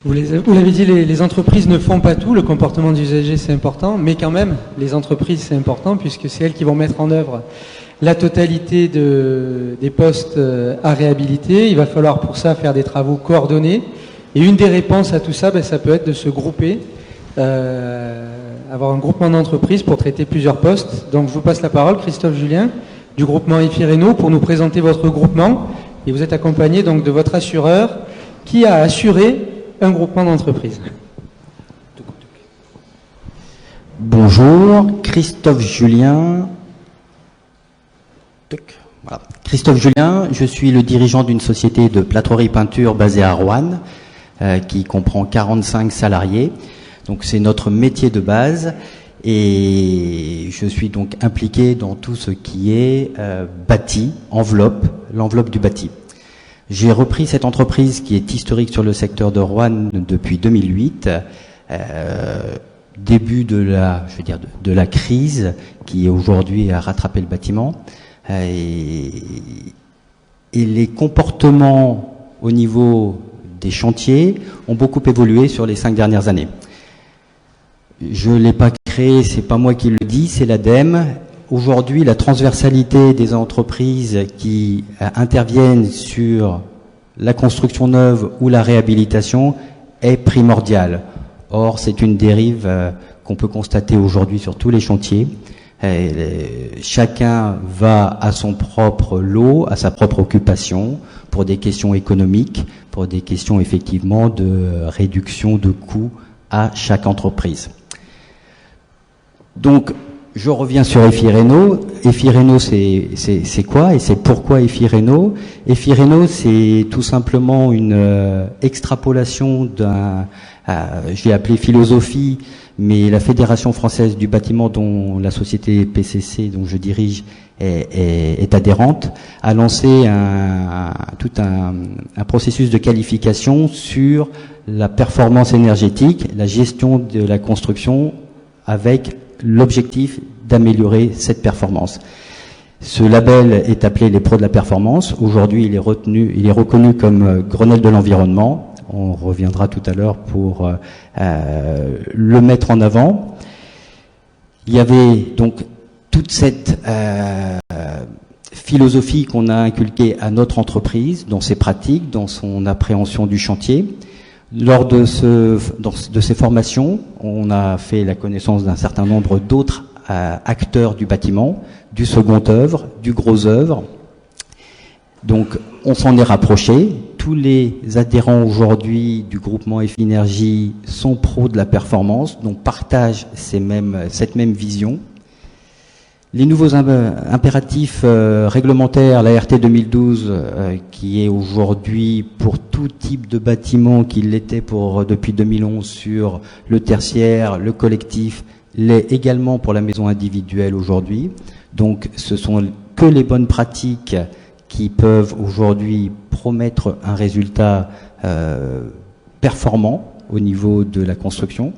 Vous l'avez dit, les entreprises ne font pas tout, le comportement d'usager c'est important, mais quand même, les entreprises c'est important puisque c'est elles qui vont mettre en œuvre la totalité des postes à réhabiliter. Il va falloir pour ça faire des travaux coordonnés. Et une des réponses à tout ça, ça peut être de se grouper, avoir un groupement d'entreprises pour traiter plusieurs postes. Donc je vous passe la parole, Christophe Julien, du groupement EFI-RENO, pour nous présenter votre groupement. Et vous êtes accompagné donc de votre assureur qui a assuré un groupement d'entreprises. Bonjour, Christophe Julien. Voilà. Christophe Julien, je suis le dirigeant d'une société de plâtrerie peinture basée à Roanne, qui comprend 45 salariés. Donc c'est notre métier de base et je suis donc impliqué dans tout ce qui est bâti, l'enveloppe du bâti. J'ai repris cette entreprise qui est historique sur le secteur de Roanne depuis 2008, début de la crise qui aujourd'hui a rattrapé le bâtiment. Et les comportements au niveau des chantiers ont beaucoup évolué sur les 5 dernières années. Je ne l'ai pas créé, c'est pas moi qui le dis, c'est l'ADEME. Aujourd'hui, la transversalité des entreprises qui interviennent sur la construction neuve ou la réhabilitation est primordiale. Or, c'est une dérive qu'on peut constater aujourd'hui sur tous les chantiers. Chacun va à son propre lot, à sa propre occupation, pour des questions économiques, pour des questions effectivement de réduction de coûts à chaque entreprise. Donc, je reviens sur EFI-RENO. EFI-RENO, c'est quoi et c'est pourquoi EFI-RENO? EFI-RENO, c'est tout simplement une extrapolation je l'ai appelé philosophie, mais la Fédération française du bâtiment, dont la société PCC, dont je dirige, est adhérente, a lancé tout un processus de qualification sur la performance énergétique, la gestion de la construction, avec l'objectif d'améliorer cette performance. Ce label est appelé les pros de la performance. Aujourd'hui, il est reconnu comme Grenelle de l'environnement. On reviendra tout à l'heure pour le mettre en avant. Il y avait donc toute cette philosophie qu'on a inculquée à notre entreprise, dans ses pratiques, dans son appréhension du chantier. Lors de ces formations, on a fait la connaissance d'un certain nombre d'autres acteurs du bâtiment, du second œuvre, du gros œuvre. Donc, on s'en est rapproché. Tous les adhérents aujourd'hui du groupement EFI Énergie sont pros de la performance, donc partagent cette même vision. Les nouveaux impératifs réglementaires, la RT 2012, qui est aujourd'hui pour tout type de bâtiment, qui l'était depuis 2011 sur le tertiaire, le collectif, l'est également pour la maison individuelle aujourd'hui. Donc ce sont que les bonnes pratiques qui peuvent aujourd'hui promettre un résultat performant au niveau de la construction.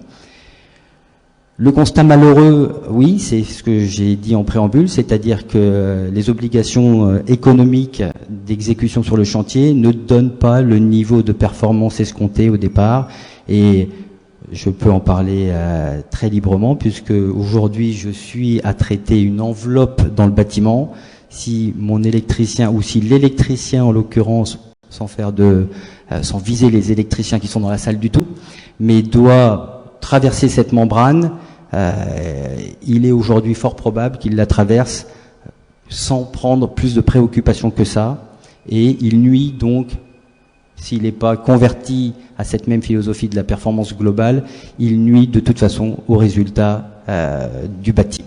Le constat malheureux, oui, c'est ce que j'ai dit en préambule, c'est-à-dire que les obligations économiques d'exécution sur le chantier ne donnent pas le niveau de performance escompté au départ. Et je peux en parler très librement, puisque aujourd'hui je suis à traiter une enveloppe dans le bâtiment. Si mon électricien, ou si l'électricien en l'occurrence, sans viser les électriciens qui sont dans la salle du tout, mais doit traverser cette membrane, il est aujourd'hui fort probable qu'il la traverse sans prendre plus de préoccupation que ça, et il nuit donc, s'il n'est pas converti à cette même philosophie de la performance globale, il nuit de toute façon au résultat du bâti.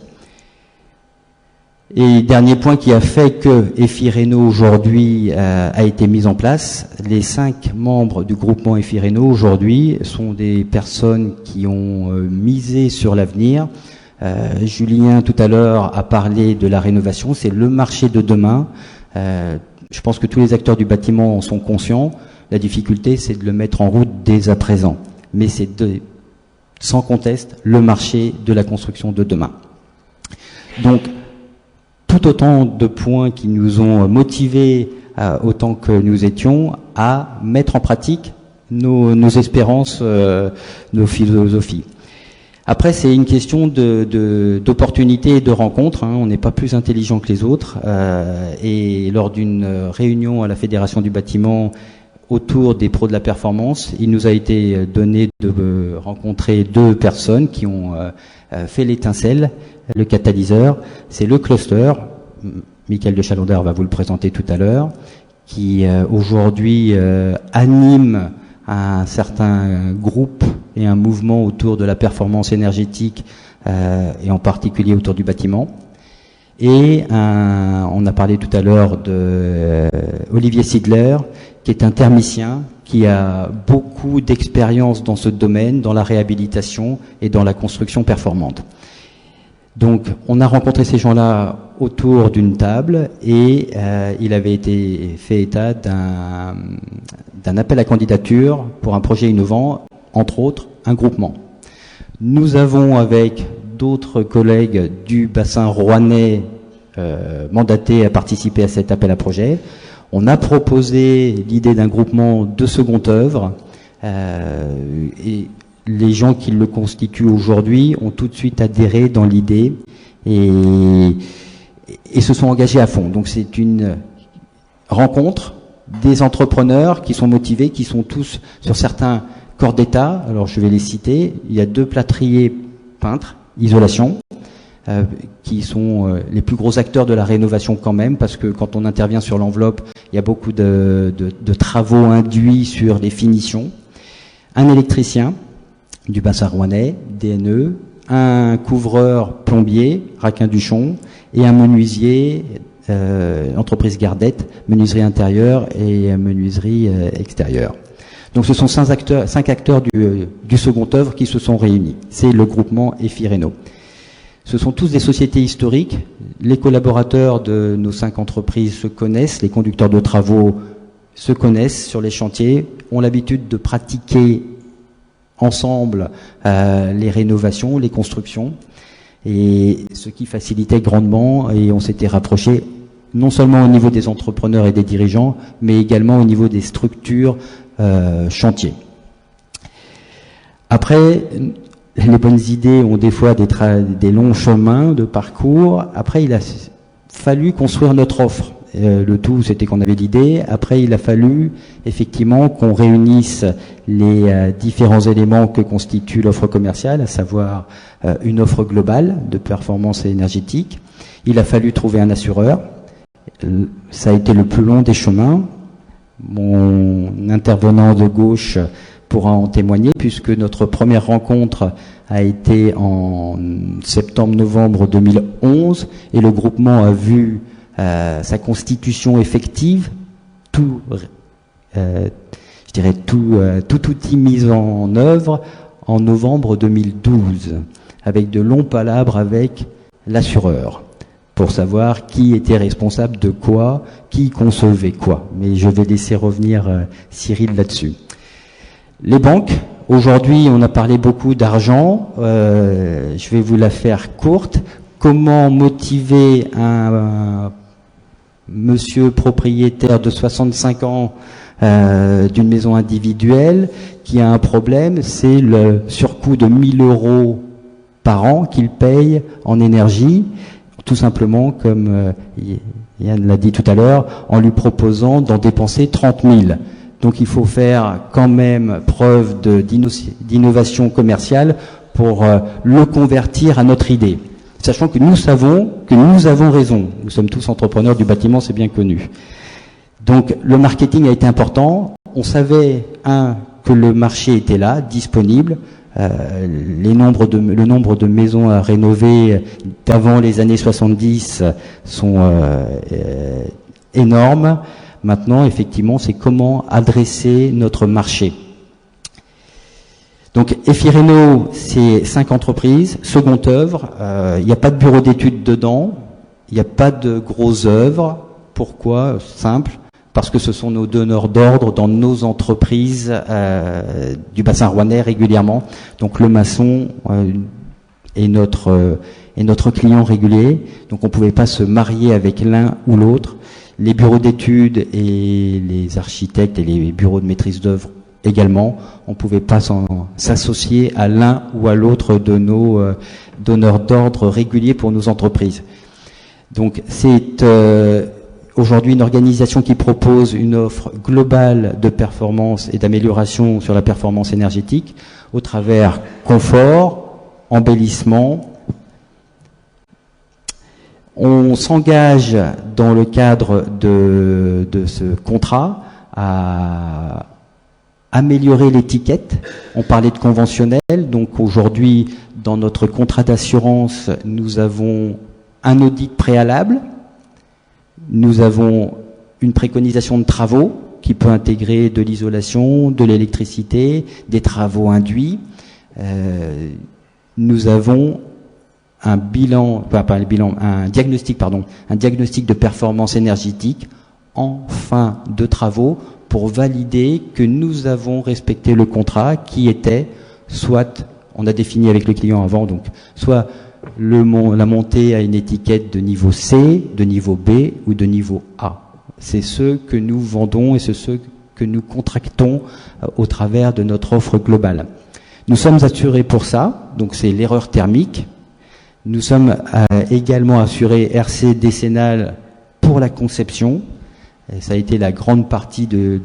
Et dernier point qui a fait que EFI-RENO aujourd'hui a été mis en place, les 5 membres du groupement EFI-RENO aujourd'hui sont des personnes qui ont misé sur l'avenir. Julien tout à l'heure a parlé de la rénovation, c'est le marché de demain. Je pense que tous les acteurs du bâtiment en sont conscients. La difficulté, c'est de le mettre en route dès à présent. Mais c'est sans conteste le marché de la construction de demain. Donc, tout autant de points qui nous ont motivés autant que nous étions à mettre en pratique nos espérances, nos philosophies. Après, c'est une question d'opportunité et de rencontre. On n'est pas plus intelligent que les autres. Et lors d'une réunion à la Fédération du bâtiment autour des pros de la performance, il nous a été donné de rencontrer 2 personnes qui ont fait l'étincelle, le catalyseur. C'est le cluster. Michael de Chalondar va vous le présenter tout à l'heure, qui aujourd'hui anime un certain groupe et un mouvement autour de la performance énergétique et en particulier autour du bâtiment. Et on a parlé tout à l'heure de Olivier Sidler, qui est un thermicien qui a beaucoup d'expérience dans ce domaine, dans la réhabilitation et dans la construction performante. Donc, on a rencontré ces gens-là autour d'une table et il avait été fait état d'un appel à candidature pour un projet innovant, entre autres un groupement. Nous avons, avec d'autres collègues du bassin rouennais, mandatés à participer à cet appel à projet. On a proposé l'idée d'un groupement de seconde œuvre et les gens qui le constituent aujourd'hui ont tout de suite adhéré dans l'idée et se sont engagés à fond. Donc c'est une rencontre des entrepreneurs qui sont motivés, qui sont tous sur certains corps d'état. Alors je vais les citer. Il y a 2 plâtriers peintres, isolation, qui sont les plus gros acteurs de la rénovation quand même, parce que quand on intervient sur l'enveloppe, il y a beaucoup de travaux induits sur les finitions. Un électricien du bassin rouennais, DNE, un couvreur plombier, Raquin-Duchon, et un menuisier, entreprise Gardette, menuiserie intérieure et menuiserie extérieure. Donc ce sont 5 acteurs du second œuvre qui se sont réunis. C'est le groupement EFI-Réno. Ce sont tous des sociétés historiques. Les collaborateurs de nos 5 entreprises se connaissent, les conducteurs de travaux se connaissent sur les chantiers, ont l'habitude de pratiquer ensemble les rénovations, les constructions, et ce qui facilitait grandement, et on s'était rapprochés non seulement au niveau des entrepreneurs et des dirigeants, mais également au niveau des structures chantiers. Après, les bonnes idées ont des fois des longs chemins de parcours. Après, il a fallu construire notre offre. Le tout, c'était qu'on avait l'idée. Après, il a fallu effectivement qu'on réunisse les différents éléments que constitue l'offre commerciale, à savoir une offre globale de performance énergétique. Il a fallu trouver un assureur. Ça a été le plus long des chemins. Mon intervenant de gauche pourra en témoigner, puisque notre première rencontre a été en septembre-novembre 2011, et le groupement a vu sa constitution effective, tout outil mis en œuvre en novembre 2012, avec de longs palabres avec l'assureur, pour savoir qui était responsable de quoi, qui concevait quoi. Mais je vais laisser revenir Cyril là-dessus. Les banques, aujourd'hui on a parlé beaucoup d'argent, je vais vous la faire courte. Comment motiver un monsieur propriétaire de 65 ans d'une maison individuelle qui a un problème, c'est le surcoût de 1 000 € par an qu'il paye en énergie, tout simplement, comme Yann l'a dit tout à l'heure, en lui proposant d'en dépenser 30 000. Donc il faut faire quand même preuve d'innovation commerciale pour le convertir à notre idée. Sachant que nous savons que nous avons raison. Nous sommes tous entrepreneurs du bâtiment, c'est bien connu. Donc le marketing a été important. On savait, que le marché était là, disponible. Le nombre de maisons à rénover d'avant les années 70 sont énormes. Maintenant, effectivement, c'est comment adresser notre marché. Donc, EFI-Réno, c'est 5 entreprises, seconde œuvre. Il n'y a pas de bureau d'études dedans. Il n'y a pas de grosses œuvres. Pourquoi? Simple. Parce que ce sont nos donneurs d'ordre dans nos entreprises du bassin rouennais régulièrement. Donc, le maçon est notre client régulier. Donc, on ne pouvait pas se marier avec l'un ou l'autre. Les bureaux d'études et les architectes et les bureaux de maîtrise d'œuvre également, on ne pouvait pas s'associer à l'un ou à l'autre de nos donneurs d'ordre réguliers pour nos entreprises. Donc c'est aujourd'hui une organisation qui propose une offre globale de performance et d'amélioration sur la performance énergétique au travers confort, embellissement. On s'engage dans le cadre de ce contrat à améliorer l'étiquette. On parlait de conventionnel, donc aujourd'hui, dans notre contrat d'assurance, nous avons un audit préalable, nous avons une préconisation de travaux qui peut intégrer de l'isolation, de l'électricité, des travaux induits. Nous avons un diagnostic de performance énergétique en fin de travaux pour valider que nous avons respecté le contrat qui était, soit, on a défini avec le client avant, donc soit la montée à une étiquette de niveau C, de niveau B ou de niveau A. C'est ce que nous vendons et c'est ce que nous contractons au travers de notre offre globale. Nous sommes assurés pour ça, donc c'est l'erreur thermique. Nous sommes également assurés RC décennal pour la conception. Et ça a été la grande partie de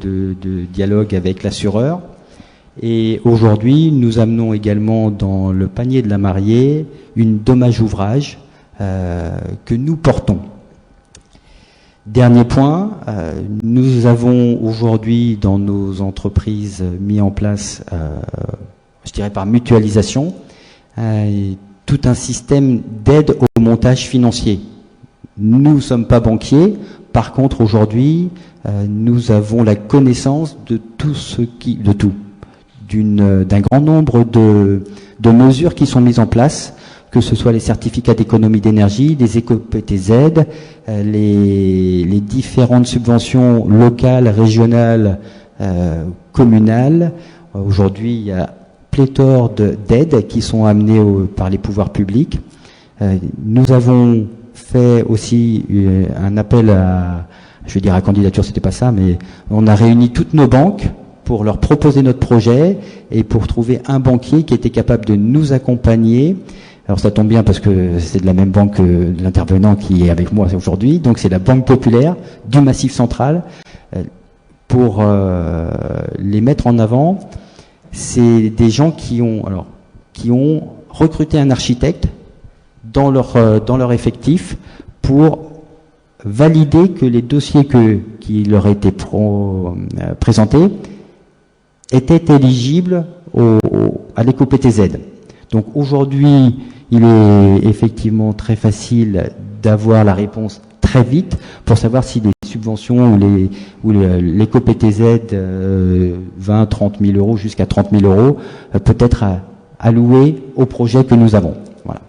dialogue avec l'assureur. Et aujourd'hui, nous amenons également dans le panier de la mariée une dommage ouvrage que nous portons. Dernier point, nous avons aujourd'hui dans nos entreprises mis en place, je dirais par mutualisation, tout un système d'aide au montage financier. Nous ne sommes pas banquiers. Par contre, aujourd'hui, nous avons la connaissance de d'un grand nombre de mesures qui sont mises en place, que ce soit les certificats d'économie d'énergie, les éco-PTZ, les différentes subventions locales, régionales, communales. Aujourd'hui, il y a pléthore d'aides qui sont amenées par les pouvoirs publics. Nous avons fait aussi un appel à candidature, c'était pas ça, mais on a réuni toutes nos banques pour leur proposer notre projet et pour trouver un banquier qui était capable de nous accompagner. Alors ça tombe bien parce que c'est de la même banque que l'intervenant qui est avec moi aujourd'hui, donc c'est la Banque Populaire du Massif Central. Pour les mettre en avant, c'est des gens qui ont recruté un architecte dans leur effectif pour valider que les dossiers qui leur étaient présentés étaient éligibles à l'éco-PTZ. Donc aujourd'hui, il est effectivement très facile d'avoir la réponse très vite pour savoir si les subventions ou l'éco-PTZ 20, 30 000 euros jusqu'à 30 000 euros peut être alloué au projet que nous avons. Voilà.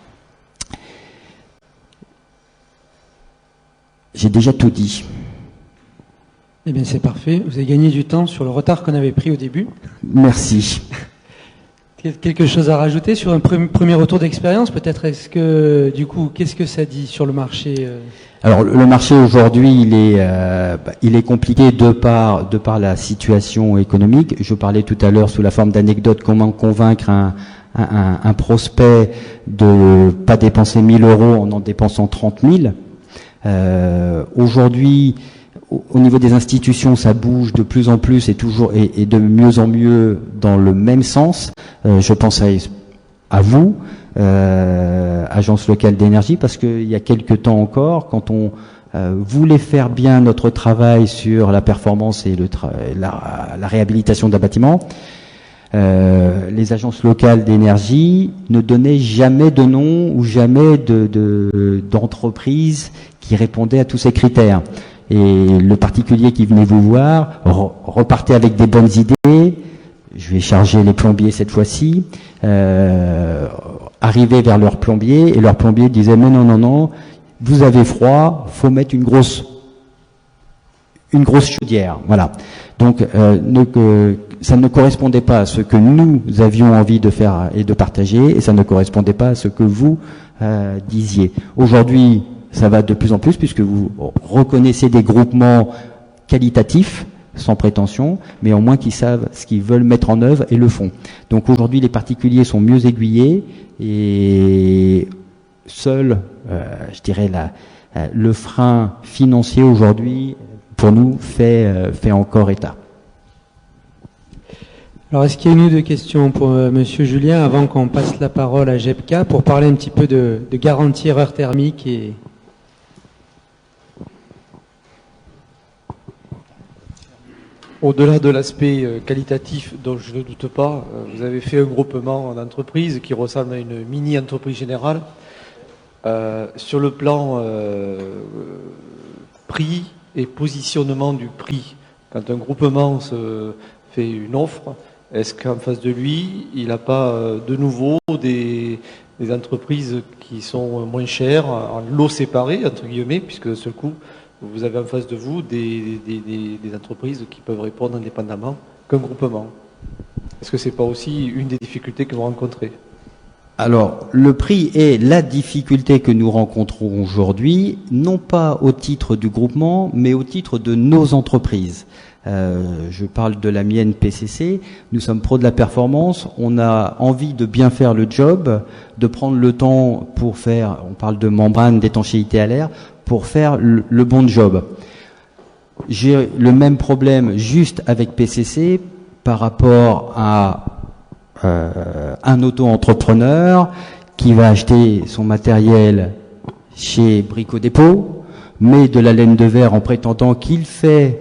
J'ai déjà tout dit. Eh bien, c'est parfait. Vous avez gagné du temps sur le retard qu'on avait pris au début. Merci. Quelque chose à rajouter sur un premier retour d'expérience, peut-être? Est-ce que, du coup, qu'est-ce que ça dit sur le marché? Alors, le marché aujourd'hui, il est compliqué de par la situation économique. Je parlais tout à l'heure sous la forme d'anecdote comment convaincre un prospect de pas dépenser 1 000 euros en dépensant 30 000. Aujourd'hui, au niveau des institutions, ça bouge de plus en plus et de mieux en mieux dans le même sens. Je pense à vous, agence locale d'énergie, parce qu'il y a quelque temps encore, quand on voulait faire bien notre travail sur la performance et la réhabilitation d'un bâtiment, les agences locales d'énergie ne donnaient jamais de nom ou jamais d'entreprise qui répondait à tous ces critères. Et le particulier qui venait vous voir repartait avec des bonnes idées. Je vais charger les plombiers cette fois-ci. Arrivait vers leur plombier et leur plombier disait mais non, vous avez froid, faut mettre une grosse chaudière. Voilà. Donc ça ne correspondait pas à ce que nous avions envie de faire et de partager, et ça ne correspondait pas à ce que vous disiez. Aujourd'hui, ça va de plus en plus puisque vous reconnaissez des groupements qualitatifs sans prétention, mais au moins qu'ils savent ce qu'ils veulent mettre en œuvre et le font. Donc aujourd'hui, les particuliers sont mieux aiguillés et seul, je dirais, le frein financier aujourd'hui, pour nous, fait encore état. Alors, est-ce qu'il y a une ou deux questions pour Monsieur Julien avant qu'on passe la parole à Jepka pour parler un petit peu de garantie erreur thermique et... Au-delà de l'aspect qualitatif dont je ne doute pas, vous avez fait un groupement d'entreprises qui ressemble à une mini-entreprise générale. Sur le plan prix et positionnement du prix, quand un groupement se fait une offre, est-ce qu'en face de lui, il n'a pas de nouveau des entreprises qui sont moins chères, en lot séparé, entre guillemets, puisque d'un seul coup, vous avez en face de vous des entreprises qui peuvent répondre indépendamment qu'un groupement. Est-ce que ce n'est pas aussi une des difficultés que vous rencontrez ? Alors, le prix est la difficulté que nous rencontrons aujourd'hui, non pas au titre du groupement, mais au titre de nos entreprises. Je parle de la mienne PCC, nous sommes pros de la performance, on a envie de bien faire le job, de prendre le temps pour faire, on parle de membrane d'étanchéité à l'air, pour faire le bon job. J'ai le même problème juste avec PCC par rapport à un auto-entrepreneur qui va acheter son matériel chez Brico Dépôt, met de la laine de verre en prétendant qu'il fait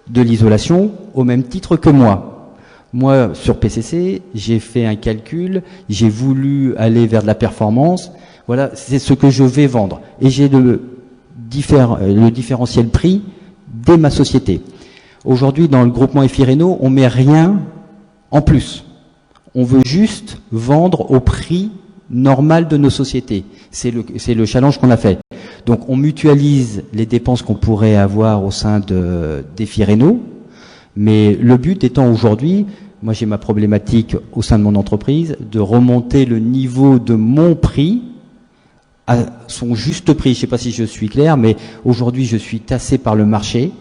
de l'isolation au même titre que moi. Moi, sur PCC, j'ai fait un calcul, j'ai voulu aller vers de la performance. Voilà, c'est ce que je vais vendre. Et j'ai le différentiel prix dès ma société. Aujourd'hui, dans le groupement Efireno, on met rien en plus. On veut juste vendre au prix normal de nos sociétés. C'est le challenge qu'on a fait. Donc, on mutualise les dépenses qu'on pourrait avoir au sein d'Efireno, mais le but étant aujourd'hui, moi j'ai ma problématique au sein de mon entreprise, de remonter le niveau de mon prix à son juste prix. Je ne sais pas si je suis clair, mais aujourd'hui je suis tassé par le marché.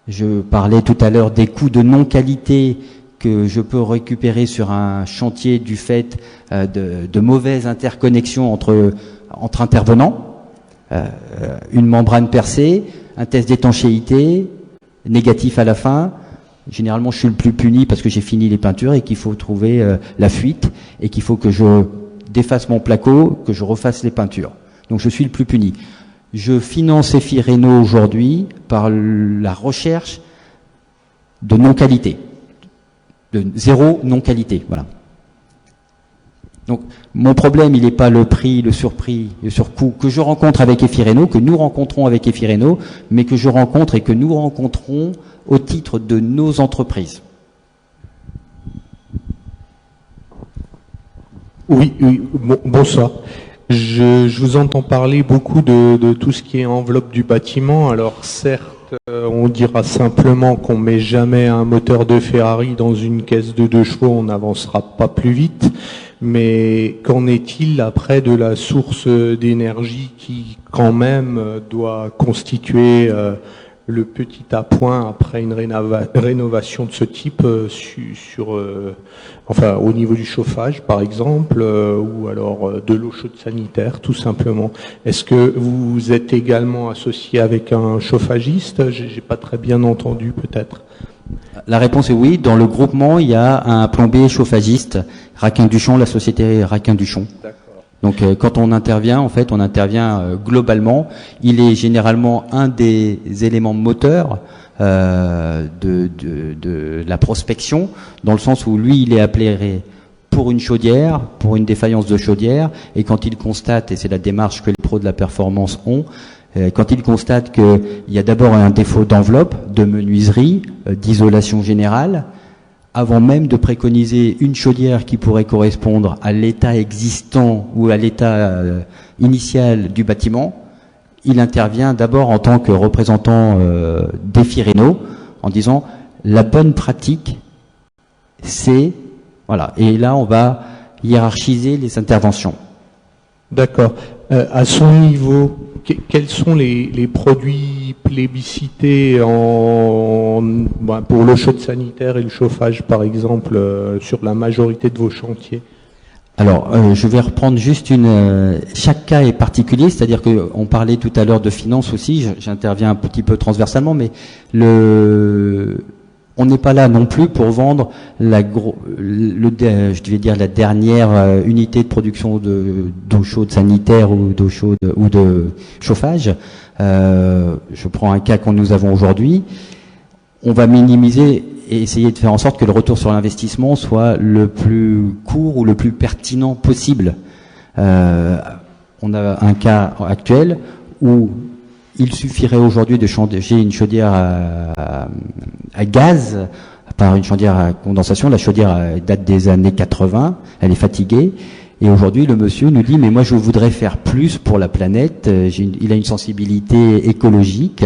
Je parlais tout à l'heure des coûts de non-qualité que je peux récupérer sur un chantier du fait de mauvaises interconnexions entre intervenants. Une membrane percée, un test d'étanchéité, négatif à la fin. Généralement, je suis le plus puni parce que j'ai fini les peintures et qu'il faut trouver la fuite et qu'il faut que je défasse mon placo, que je refasse les peintures. Donc, je suis le plus puni. Je finance Efireno aujourd'hui par la recherche de non-qualité, de zéro non-qualité. Voilà. Donc, mon problème, il n'est pas le prix, le surprix, le surcoût que je rencontre avec Efireno, que nous rencontrons avec Efireno, mais que je rencontre et que nous rencontrons au titre de nos entreprises. Oui, bonsoir. Je vous entends parler beaucoup de tout ce qui est enveloppe du bâtiment. Alors certes, on dira simplement qu'on met jamais un moteur de Ferrari dans une caisse de 2 chevaux, on n'avancera pas plus vite. Mais qu'en est-il après de la source d'énergie qui quand même doit constituer le petit appoint après une rénovation de ce type enfin au niveau du chauffage par exemple, ou alors de l'eau chaude sanitaire tout simplement. Est-ce que vous êtes également associé avec un chauffagiste? J'ai pas très bien entendu peut-être. La réponse est oui. Dans le groupement, il y a un plombier chauffagiste, Raquin-Duchon, la société Raquin-Duchon. D'accord. Donc, quand on intervient, en fait, on intervient globalement. Il est généralement un des éléments moteurs de la prospection, dans le sens où lui, il est appelé pour une chaudière, pour une défaillance de chaudière, et quand il constate, et c'est la démarche que les pros de la performance ont, quand il constate qu'il y a d'abord un défaut d'enveloppe, de menuiserie, d'isolation générale, avant même de préconiser une chaudière qui pourrait correspondre à l'état existant ou à l'état initial du bâtiment, il intervient d'abord en tant que représentant d'Efireno en disant la bonne pratique, c'est... Voilà. Et là, on va hiérarchiser les interventions. D'accord. À son niveau, quels sont les produits plébiscités pour l'eau chaude sanitaire et le chauffage, par exemple, sur la majorité de vos chantiers? Alors, je vais reprendre juste chaque cas est particulier, c'est-à-dire qu'on parlait tout à l'heure de finance aussi, j'interviens un petit peu transversalement, mais on n'est pas là non plus pour vendre je vais dire la dernière unité de production d'eau chaude sanitaire ou d'eau chaude ou de chauffage. Je prends un cas que nous avons aujourd'hui. On va minimiser et essayer de faire en sorte que le retour sur l'investissement soit le plus court ou le plus pertinent possible. On a un cas actuel où il suffirait aujourd'hui de changer une chaudière à gaz par une chaudière à condensation. La chaudière date des années 80, elle est fatiguée. Et aujourd'hui, le monsieur nous dit, mais moi je voudrais faire plus pour la planète. Il a une sensibilité écologique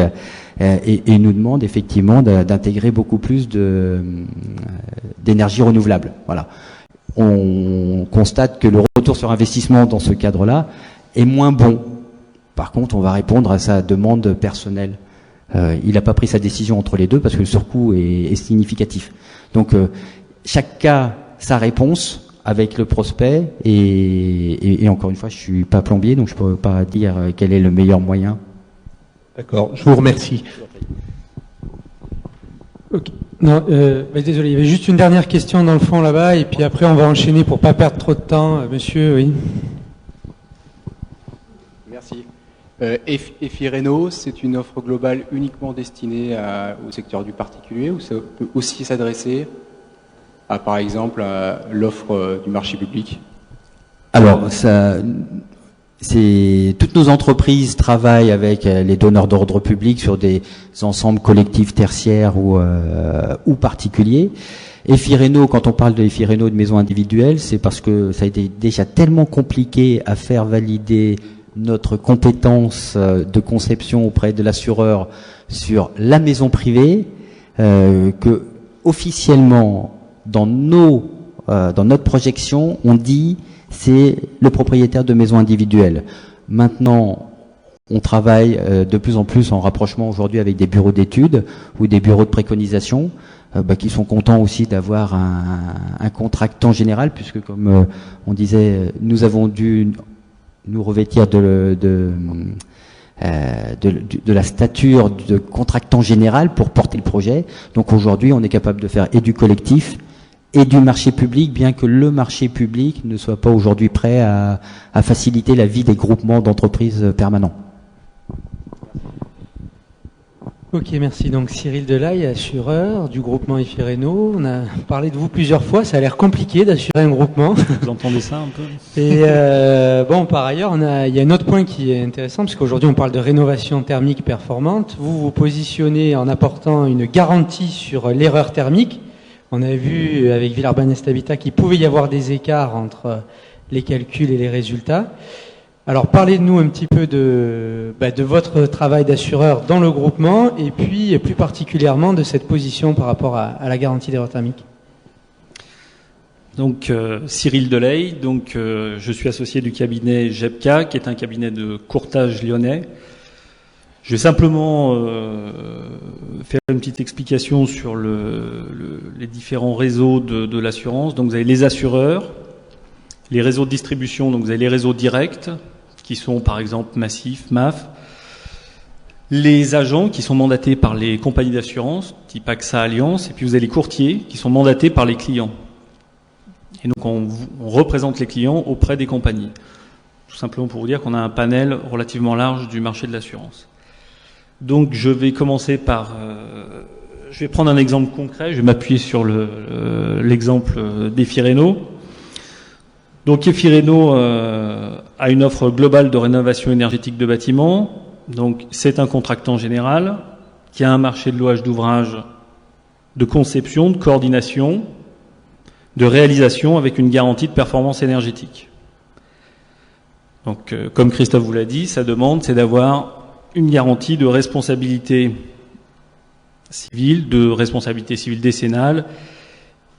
et nous demande effectivement d'intégrer beaucoup plus d'énergie renouvelable. Voilà. On constate que le retour sur investissement dans ce cadre-là est moins bon. Par contre, on va répondre à sa demande personnelle. Il n'a pas pris sa décision entre les deux parce que le surcoût est significatif. Donc, chaque cas, sa réponse avec le prospect. Et encore une fois, je suis pas plombier, donc je peux pas dire quel est le meilleur moyen. D'accord, je vous remercie. Okay. Non, désolé, il y avait juste une dernière question dans le fond là-bas, et puis après on va enchaîner pour pas perdre trop de temps. Monsieur, oui. Merci. EFI-Reno, c'est une offre globale uniquement destinée au secteur du particulier, ou ça peut aussi s'adresser à, par exemple, à l'offre du marché public? Alors, toutes nos entreprises travaillent avec les donneurs d'ordre public sur des ensembles collectifs tertiaires ou particuliers. EFI-Reno, quand on parle de EFI-Reno de maison individuelle, c'est parce que ça a été déjà tellement compliqué à faire valider notre compétence de conception auprès de l'assureur sur la maison privée, que officiellement dans notre projection, on dit c'est le propriétaire de maison individuelle. Maintenant, on travaille de plus en plus en rapprochement aujourd'hui avec des bureaux d'études ou des bureaux de préconisation qui sont contents aussi d'avoir un contractant général, puisque comme on disait, nous avons dû nous revêtir de la stature de contractant général pour porter le projet. Donc aujourd'hui, on est capable de faire et du collectif et du marché public, bien que le marché public ne soit pas aujourd'hui prêt à faciliter la vie des groupements d'entreprises permanents. Ok, merci. Donc Cyril Delaye, assureur du groupement EFI-Reno. On a parlé de vous plusieurs fois, ça a l'air compliqué d'assurer un groupement. Vous entendez ça un peu? Et par ailleurs, il y a un autre point qui est intéressant, parce qu'aujourd'hui on parle de rénovation thermique performante. Vous vous positionnez en apportant une garantie sur l'erreur thermique. On a vu avec Villeurbanne Habitat qu'il pouvait y avoir des écarts entre les calculs et les résultats. Alors parlez-nous un petit peu de votre travail d'assureur dans le groupement et puis plus particulièrement de cette position par rapport à la garantie d'erreur thermique. Donc Cyril Delaye, je suis associé du cabinet GEPCA, qui est un cabinet de courtage lyonnais. Je vais simplement faire une petite explication sur les différents réseaux de l'assurance. Donc vous avez les assureurs, les réseaux de distribution, donc vous avez les réseaux directs, qui sont par exemple Massif, MAF, les agents qui sont mandatés par les compagnies d'assurance, type AXA, Allianz, et puis vous avez les courtiers qui sont mandatés par les clients. Et donc on représente les clients auprès des compagnies. Tout simplement pour vous dire qu'on a un panel relativement large du marché de l'assurance. Donc je vais commencer par... je vais prendre un exemple concret, je vais m'appuyer sur l'exemple d'EFI-Reno. Donc EFI-Reno a une offre globale de rénovation énergétique de bâtiments. Donc c'est un contractant général qui a un marché de louage d'ouvrage de conception, de coordination, de réalisation avec une garantie de performance énergétique. Donc comme Christophe vous l'a dit, sa demande c'est d'avoir une garantie de responsabilité civile, de responsabilité civile décennale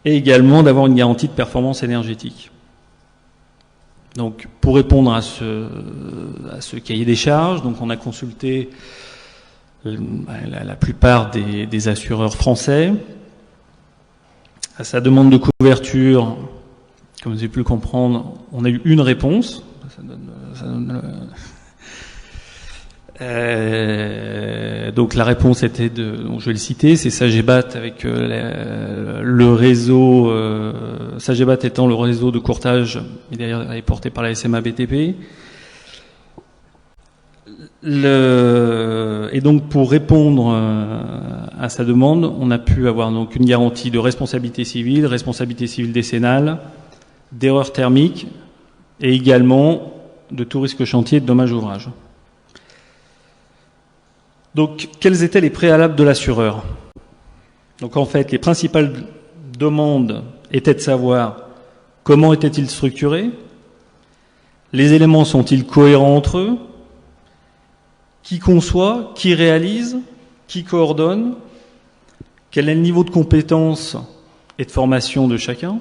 et également d'avoir une garantie de performance énergétique. Donc, pour répondre à ce cahier des charges, donc on a consulté la plupart des assureurs français. À sa demande de couverture, comme vous avez pu le comprendre, on a eu une réponse. Donc la réponse était donc je vais le citer, c'est Sagebat avec le réseau, Sagebat étant le réseau de courtage, et d'ailleurs est porté par la SMA BTP. Et donc pour répondre à sa demande, on a pu avoir donc une garantie de responsabilité civile décennale, d'erreur thermique et également de tout risque chantier de dommages ouvrages. Donc, quels étaient les préalables de l'assureur? Donc, en fait, les principales demandes étaient de savoir comment était-il structuré, les éléments sont-ils cohérents entre eux, qui conçoit, qui réalise, qui coordonne, quel est le niveau de compétence et de formation de chacun,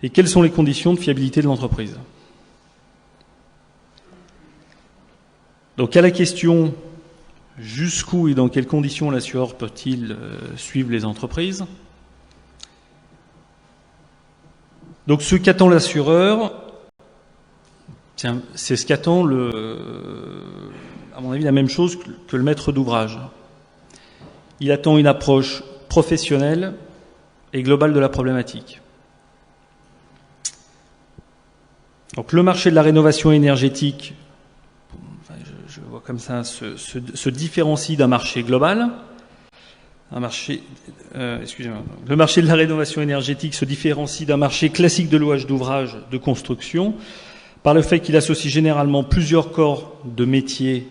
et quelles sont les conditions de fiabilité de l'entreprise. Donc, à la question jusqu'où et dans quelles conditions l'assureur peut-il suivre les entreprises? Donc ce qu'attend l'assureur, c'est ce qu'attend à mon avis la même chose que le maître d'ouvrage. Il attend une approche professionnelle et globale de la problématique. Donc le marché de la rénovation énergétique, je vois comme ça, se différencie d'un marché global. Le marché de la rénovation énergétique se différencie d'un marché classique de louage d'ouvrages de construction par le fait qu'il associe généralement plusieurs corps de métiers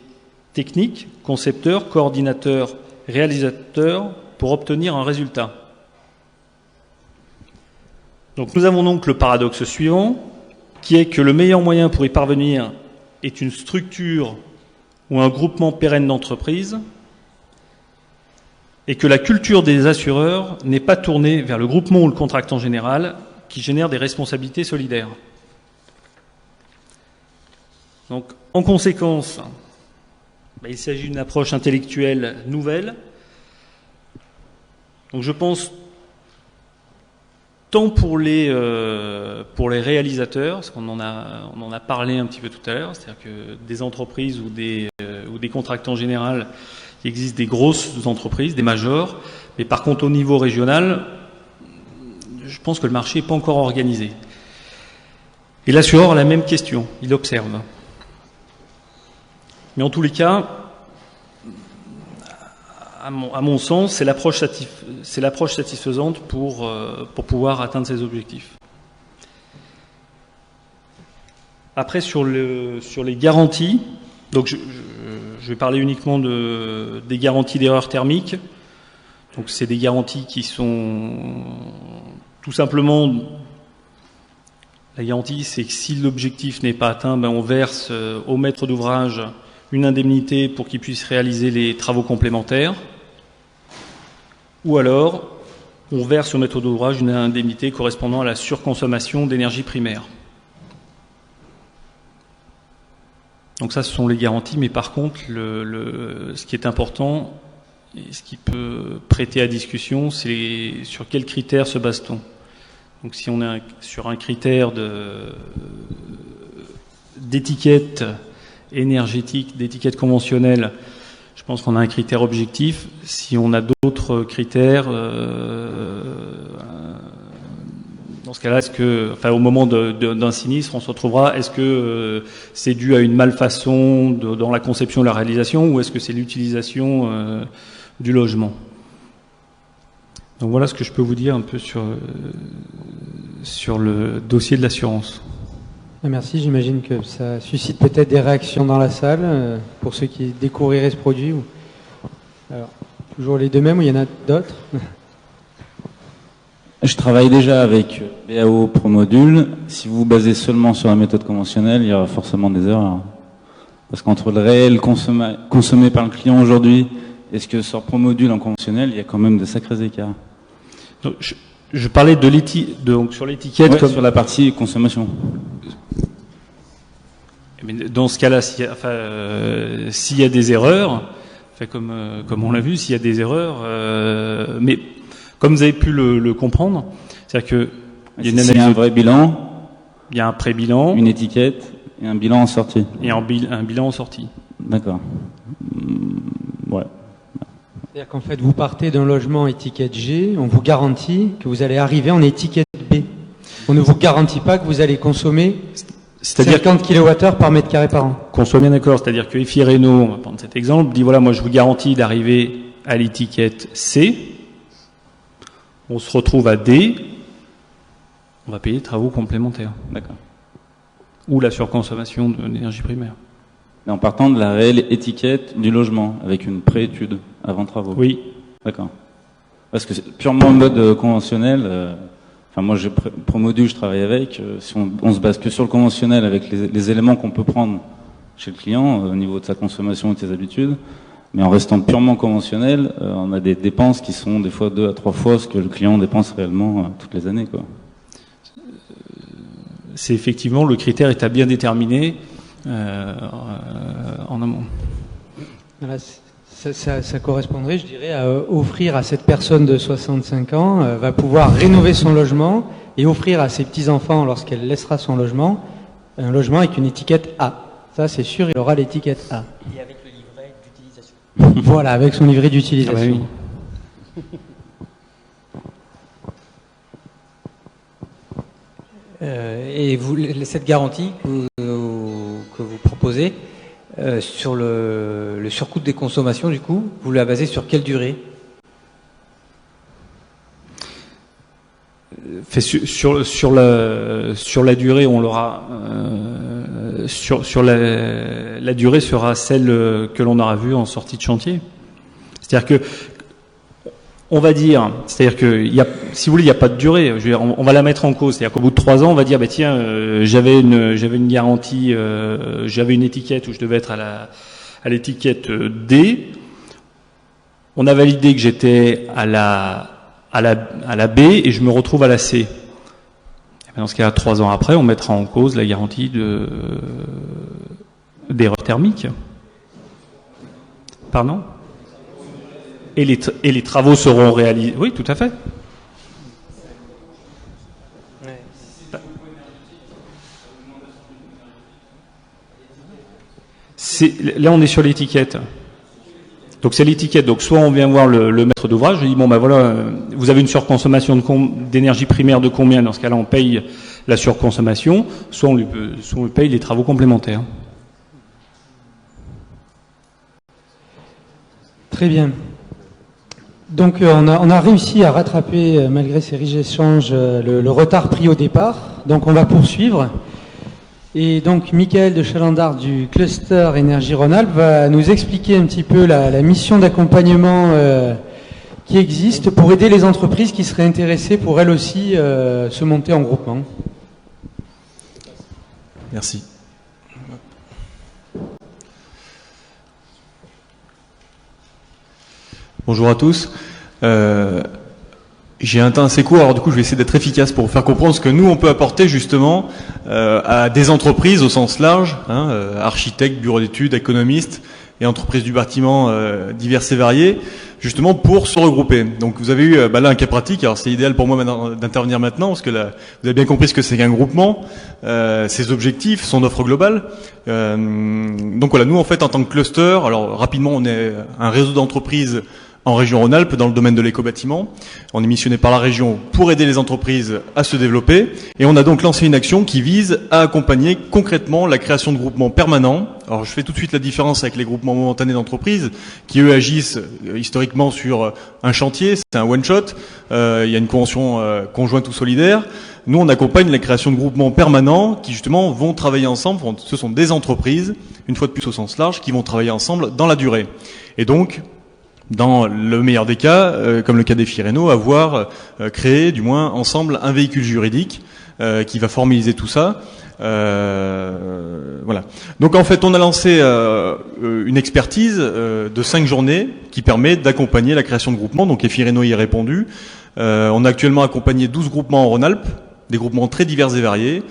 techniques, concepteurs, coordinateurs, réalisateurs, pour obtenir un résultat. Donc nous avons donc le paradoxe suivant, qui est que le meilleur moyen pour y parvenir est une structure ou un groupement pérenne d'entreprises, et que la culture des assureurs n'est pas tournée vers le groupement ou le contractant général qui génère des responsabilités solidaires. Donc, en conséquence, il s'agit d'une approche intellectuelle nouvelle. Donc, je pense tant pour les réalisateurs, parce qu'on en a parlé un petit peu tout à l'heure, c'est-à-dire que des entreprises ou des contractants généraux, il existe des grosses entreprises, des majors, mais par contre au niveau régional, je pense que le marché n'est pas encore organisé. Et l'assureur a la même question, il observe. Mais en tous les cas, à mon sens, c'est l'approche satisfaisante pour pouvoir atteindre ces objectifs. Après, sur les garanties, donc je vais parler uniquement des garanties d'erreur thermique. Donc c'est des garanties qui sont tout simplement, la garantie c'est que si l'objectif n'est pas atteint, on verse au maître d'ouvrage une indemnité pour qu'il puisse réaliser les travaux complémentaires, ou alors on verse au maître d'ouvrage une indemnité correspondant à la surconsommation d'énergie primaire. Donc ça, ce sont les garanties, mais par contre, ce qui est important et ce qui peut prêter à discussion, c'est sur quels critères se base-t-on. Donc si on est sur un critère d'étiquette énergétique, d'étiquette conventionnelle, je pense qu'on a un critère objectif. Si on a d'autres critères, dans ce cas-là, au moment d'un sinistre, on se retrouvera, est-ce que c'est dû à une malfaçon dans la conception et la réalisation, ou est-ce que c'est l'utilisation du logement? Donc voilà ce que je peux vous dire un peu sur le dossier de l'assurance. Merci, j'imagine que ça suscite peut-être des réactions dans la salle, pour ceux qui découvriraient ce produit. Alors, toujours les deux mêmes, ou il y en a d'autres? Je travaille déjà avec BAO Promodule. Si vous vous basez seulement sur la méthode conventionnelle, il y aura forcément des erreurs. Parce qu'entre le réel consommé par le client aujourd'hui et ce que sort Promodule en conventionnel, il y a quand même de sacrés écarts. Donc, je parlais sur l'étiquette, sur la partie consommation. Mais dans ce cas-là, s'il y a des erreurs, comme on l'a vu, s'il y a des erreurs, mais comme vous avez pu le comprendre, c'est-à-dire que il y a une C'est analyse, un vrai bilan, il y a un pré-bilan une étiquette et un bilan en sortie. et un bilan en sortie. D'accord. Ouais. C'est-à-dire qu'en fait, vous partez d'un logement étiquette G, on vous garantit que vous allez arriver en étiquette B. On ne vous garantit pas que vous allez consommer C'est-à-dire 50 kWh par mètre carré par an. qu'on soit bien d'accord, c'est-à-dire que EFI Renault, on va prendre cet exemple, dit voilà, moi je vous garantis d'arriver à l'étiquette C, on se retrouve à D, on va payer les travaux complémentaires, D'accord. ou la surconsommation de l'énergie primaire. Mais en partant de la réelle étiquette du logement, avec une pré-étude avant travaux. Oui, D'accord. Parce que c'est purement en mode conventionnel. Enfin, moi, Promodule, je travaille avec. Si on se base que sur le conventionnel, avec les éléments qu'on peut prendre chez le client au niveau de sa consommation et de ses habitudes, mais en restant purement conventionnel, on a des dépenses qui sont des fois 2 à 3 fois ce que le client dépense réellement toutes les années, quoi. c'est effectivement, le critère est à bien déterminer en amont. Voilà, ça correspondrait, je dirais, à offrir à cette personne de 65 ans, va pouvoir rénover son logement et offrir à ses petits-enfants, lorsqu'elle laissera son logement, un logement avec une étiquette A. Ça, c'est sûr, il aura l'étiquette A. Et avec le livret d'utilisation. Voilà, avec son livret d'utilisation. Ah bah Et vous, cette garantie que vous proposez sur le surcoût des consommations, du coup, vous la basez sur quelle durée? Sur la durée, on l'aura. Sur la durée sera celle que l'on aura vue en sortie de chantier. C'est-à-dire que on va dire, c'est-à-dire que si vous voulez, il n'y a pas de durée. Je veux dire, on va la mettre en cause. C'est-à-dire qu'au bout de 3 ans, on va dire, bah tiens, j'avais une garantie, j'avais une étiquette où je devais être à l'étiquette D. On a validé que j'étais à la B et je me retrouve à la C. Et dans ce cas-là, 3 ans après, on mettra en cause la garantie d'erreur thermique. Pardon ? Et les travaux seront réalisés. Oui, tout à fait. Là, on est sur l'étiquette. Donc c'est l'étiquette. Donc soit on vient voir le maître d'ouvrage, je dis bon ben voilà, vous avez une surconsommation d'énergie primaire de combien? Dans ce cas-là, on paye la surconsommation, soit on lui paye les travaux complémentaires. Très bien. Donc on a réussi à rattraper, malgré ces riches échanges, le retard pris au départ. Donc on va poursuivre. Et donc Michael de Chalandard du cluster Énergie Rhône-Alpes va nous expliquer un petit peu la mission d'accompagnement qui existe pour aider les entreprises qui seraient intéressées pour elles aussi se monter en groupement. Merci. Bonjour à tous. J'ai un temps assez court, alors du coup je vais essayer d'être efficace pour vous faire comprendre ce que nous on peut apporter justement à des entreprises au sens large, architectes, bureaux d'études, économistes et entreprises du bâtiment diverses et variées, justement pour se regrouper. Donc vous avez eu là un cas pratique, alors c'est idéal pour moi d'intervenir maintenant, parce que là, vous avez bien compris ce que c'est qu'un groupement, ses objectifs, son offre globale. Donc voilà, nous en fait en tant que cluster, alors rapidement on est un réseau d'entreprises en région Rhône-Alpes, dans le domaine de l'éco-bâtiment. On est missionné par la région pour aider les entreprises à se développer. Et on a donc lancé une action qui vise à accompagner concrètement la création de groupements permanents. Alors je fais tout de suite la différence avec les groupements momentanés d'entreprises, qui eux agissent historiquement sur un chantier, c'est un one-shot, il y a une convention conjointe ou solidaire. Nous, on accompagne la création de groupements permanents qui justement vont travailler ensemble. Ce sont des entreprises, une fois de plus au sens large, qui vont travailler ensemble dans la durée. Et donc, dans le meilleur des cas, comme le cas d'EFI Renault, avoir créé, du moins ensemble, un véhicule juridique qui va formaliser tout ça. Voilà. Donc en fait, on a lancé une expertise de 5 journées qui permet d'accompagner la création de groupements. Donc EFI Renault y a répondu. On a actuellement accompagné 12 groupements en Rhône-Alpes. des groupements très divers et variés,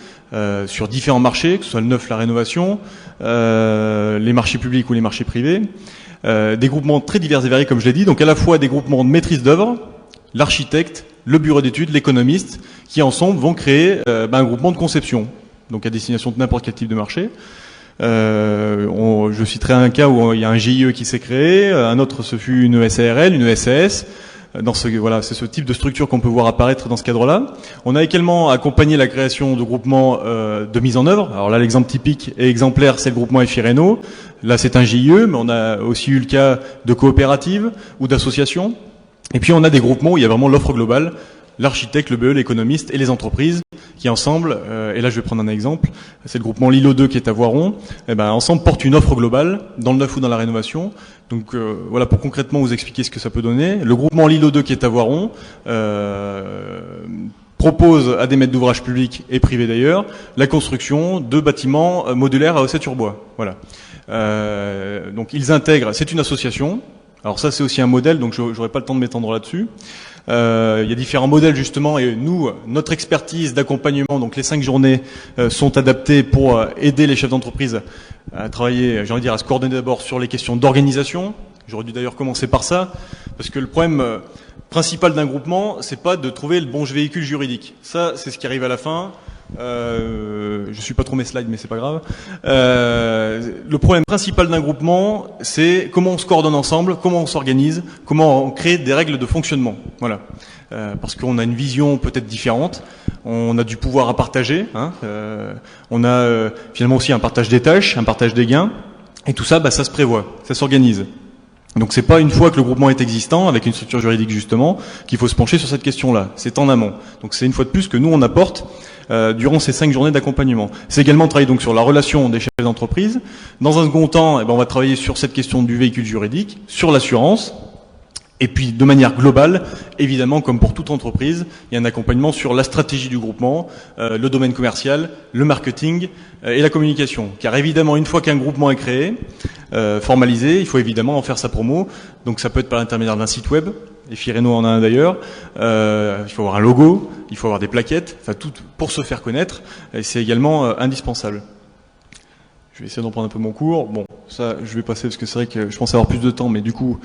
sur différents marchés, que ce soit le neuf, la rénovation, les marchés publics ou les marchés privés, des groupements très divers et variés, comme je l'ai dit, donc à la fois des groupements de maîtrise d'œuvre, l'architecte, le bureau d'études, l'économiste, qui ensemble vont créer un groupement de conception, donc à destination de n'importe quel type de marché. Je citerai un cas où il y a un GIE qui s'est créé, un autre ce fut une SARL, une SAS. C'est ce type de structure qu'on peut voir apparaître dans ce cadre-là. On a également accompagné la création de groupements de mise en œuvre. Alors là, l'exemple typique et exemplaire, c'est le groupement FI Réno. Là, c'est un GIE, mais on a aussi eu le cas de coopératives ou d'associations. Et puis, on a des groupements où il y a vraiment l'offre globale, l'architecte, le BE, l'économiste et les entreprises qui ensemble, et là je vais prendre un exemple, c'est le groupement L'Îlot 2 qui est à Voiron, ensemble portent une offre globale dans le neuf ou dans la rénovation. Donc voilà, pour concrètement vous expliquer ce que ça peut donner. Le groupement L'Îlot 2 qui est à Voiron propose à des maîtres d'ouvrage publics et privés d'ailleurs la construction de bâtiments modulaires à ossature-bois. Voilà. Donc ils intègrent, c'est une association. Alors ça c'est aussi un modèle, donc j'aurai pas le temps de m'étendre là-dessus. Il y a différents modèles justement, et nous, notre expertise d'accompagnement, donc les 5 journées sont adaptées pour aider les chefs d'entreprise à travailler, j'ai envie de dire, à se coordonner d'abord sur les questions d'organisation. J'aurais dû d'ailleurs commencer par ça, parce que le problème principal d'un groupement, c'est pas de trouver le bon véhicule juridique. Ça, c'est ce qui arrive à la fin. Je suis pas trop mes slides, mais c'est pas grave. Le problème principal d'un groupement, c'est comment on se coordonne ensemble, comment on s'organise, comment on crée des règles de fonctionnement. Voilà. Parce qu'on a une vision peut-être différente, on a du pouvoir à partager, on a finalement aussi un partage des tâches, un partage des gains, et tout ça, ça se prévoit, ça s'organise. Donc c'est pas une fois que le groupement est existant, avec une structure juridique justement, qu'il faut se pencher sur cette question-là. C'est en amont. Donc c'est une fois de plus que nous on apporte durant ces 5 journées d'accompagnement. C'est également travailler donc sur la relation des chefs d'entreprise. Dans un second temps, on va travailler sur cette question du véhicule juridique, sur l'assurance. Et puis, de manière globale, évidemment, comme pour toute entreprise, il y a un accompagnement sur la stratégie du groupement, le domaine commercial, le marketing et la communication. Car évidemment, une fois qu'un groupement est créé, formalisé, il faut évidemment en faire sa promo. Donc ça peut être par l'intermédiaire d'un site web. Et FI Réno en a un d'ailleurs. Il faut avoir un logo, il faut avoir des plaquettes, enfin tout pour se faire connaître. Et c'est également indispensable. Je vais essayer d'en prendre un peu mon cours. Bon, ça, je vais passer parce que c'est vrai que je pensais avoir plus de temps, mais du coup,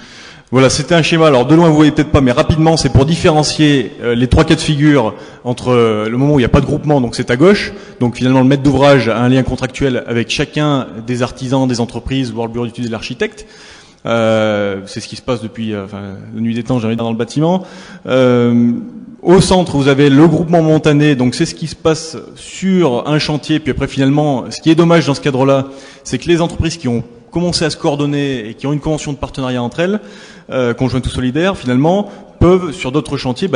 voilà, c'était un schéma. Alors, de loin, vous voyez peut-être pas, mais rapidement, c'est pour différencier les 3 cas de figure entre le moment où il n'y a pas de groupement, donc c'est à gauche. Donc, finalement, le maître d'ouvrage a un lien contractuel avec chacun des artisans, des entreprises, voire le bureau d'études de l'architecte. C'est ce qui se passe depuis la nuit des temps, j'ai envie de dire, dans le bâtiment. Au centre, vous avez le groupement momentané, donc c'est ce qui se passe sur un chantier. Puis après, finalement, ce qui est dommage dans ce cadre-là, c'est que les entreprises qui ont commencé à se coordonner et qui ont une convention de partenariat entre elles, conjointe ou solidaire, finalement, peuvent, sur d'autres chantiers,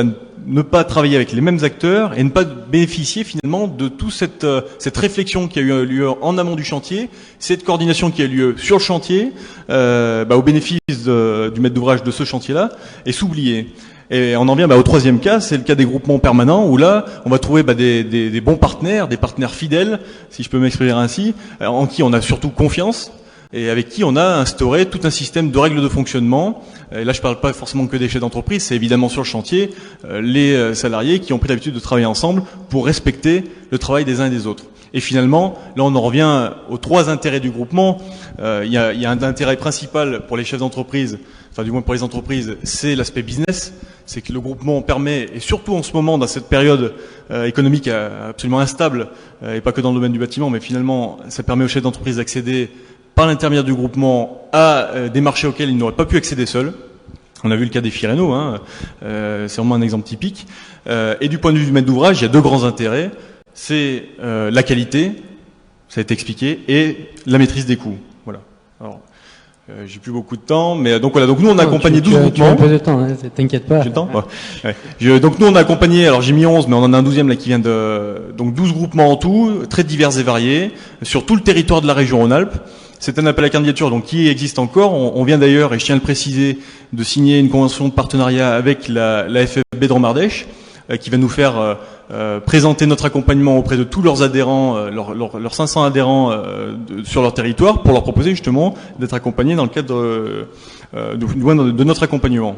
ne pas travailler avec les mêmes acteurs et ne pas bénéficier finalement de toute cette réflexion qui a eu lieu en amont du chantier, cette coordination qui a eu lieu sur le chantier, au bénéfice du maître d'ouvrage de ce chantier-là, et s'oublier. Et on en vient au 3e cas, c'est le cas des groupements permanents, où là, on va trouver des bons partenaires, des partenaires fidèles, si je peux m'exprimer ainsi, en qui on a surtout confiance, et avec qui on a instauré tout un système de règles de fonctionnement. Et là, je parle pas forcément que des chefs d'entreprise, c'est évidemment sur le chantier, les salariés qui ont pris l'habitude de travailler ensemble pour respecter le travail des uns et des autres. Et finalement, là on en revient aux 3 intérêts du groupement. Il y a un intérêt principal pour les chefs d'entreprise, enfin du moins pour les entreprises, c'est l'aspect business. C'est que le groupement permet, et surtout en ce moment, dans cette période économique absolument instable, et pas que dans le domaine du bâtiment, mais finalement ça permet aux chefs d'entreprise d'accéder par l'intermédiaire du groupement à des marchés auxquels ils n'auraient pas pu accéder seuls. On a vu le cas des FI Réno, c'est vraiment un exemple typique. Et du point de vue du maître d'ouvrage, il y a 2 grands intérêts. C'est la qualité, ça a été expliqué, et la maîtrise des coûts. Voilà. Alors, j'ai plus beaucoup de temps, mais donc voilà. Donc nous on a accompagné 12 groupements. Tu as un peu de temps, t'inquiète pas. J'ai le temps. Ouais. Donc nous on a accompagné. Alors j'ai mis 11, mais on en a un 12e là qui vient de. Donc 12 groupements en tout, très divers et variés, sur tout le territoire de la région Rhône-Alpes. C'est un appel à candidature donc qui existe encore. On vient d'ailleurs, et je tiens à le préciser, de signer une convention de partenariat avec la FFB de Romardèche, qui va nous faire présenter notre accompagnement auprès de tous leurs adhérents, leurs 500 adhérents sur leur territoire, pour leur proposer justement d'être accompagnés dans le cadre de notre accompagnement.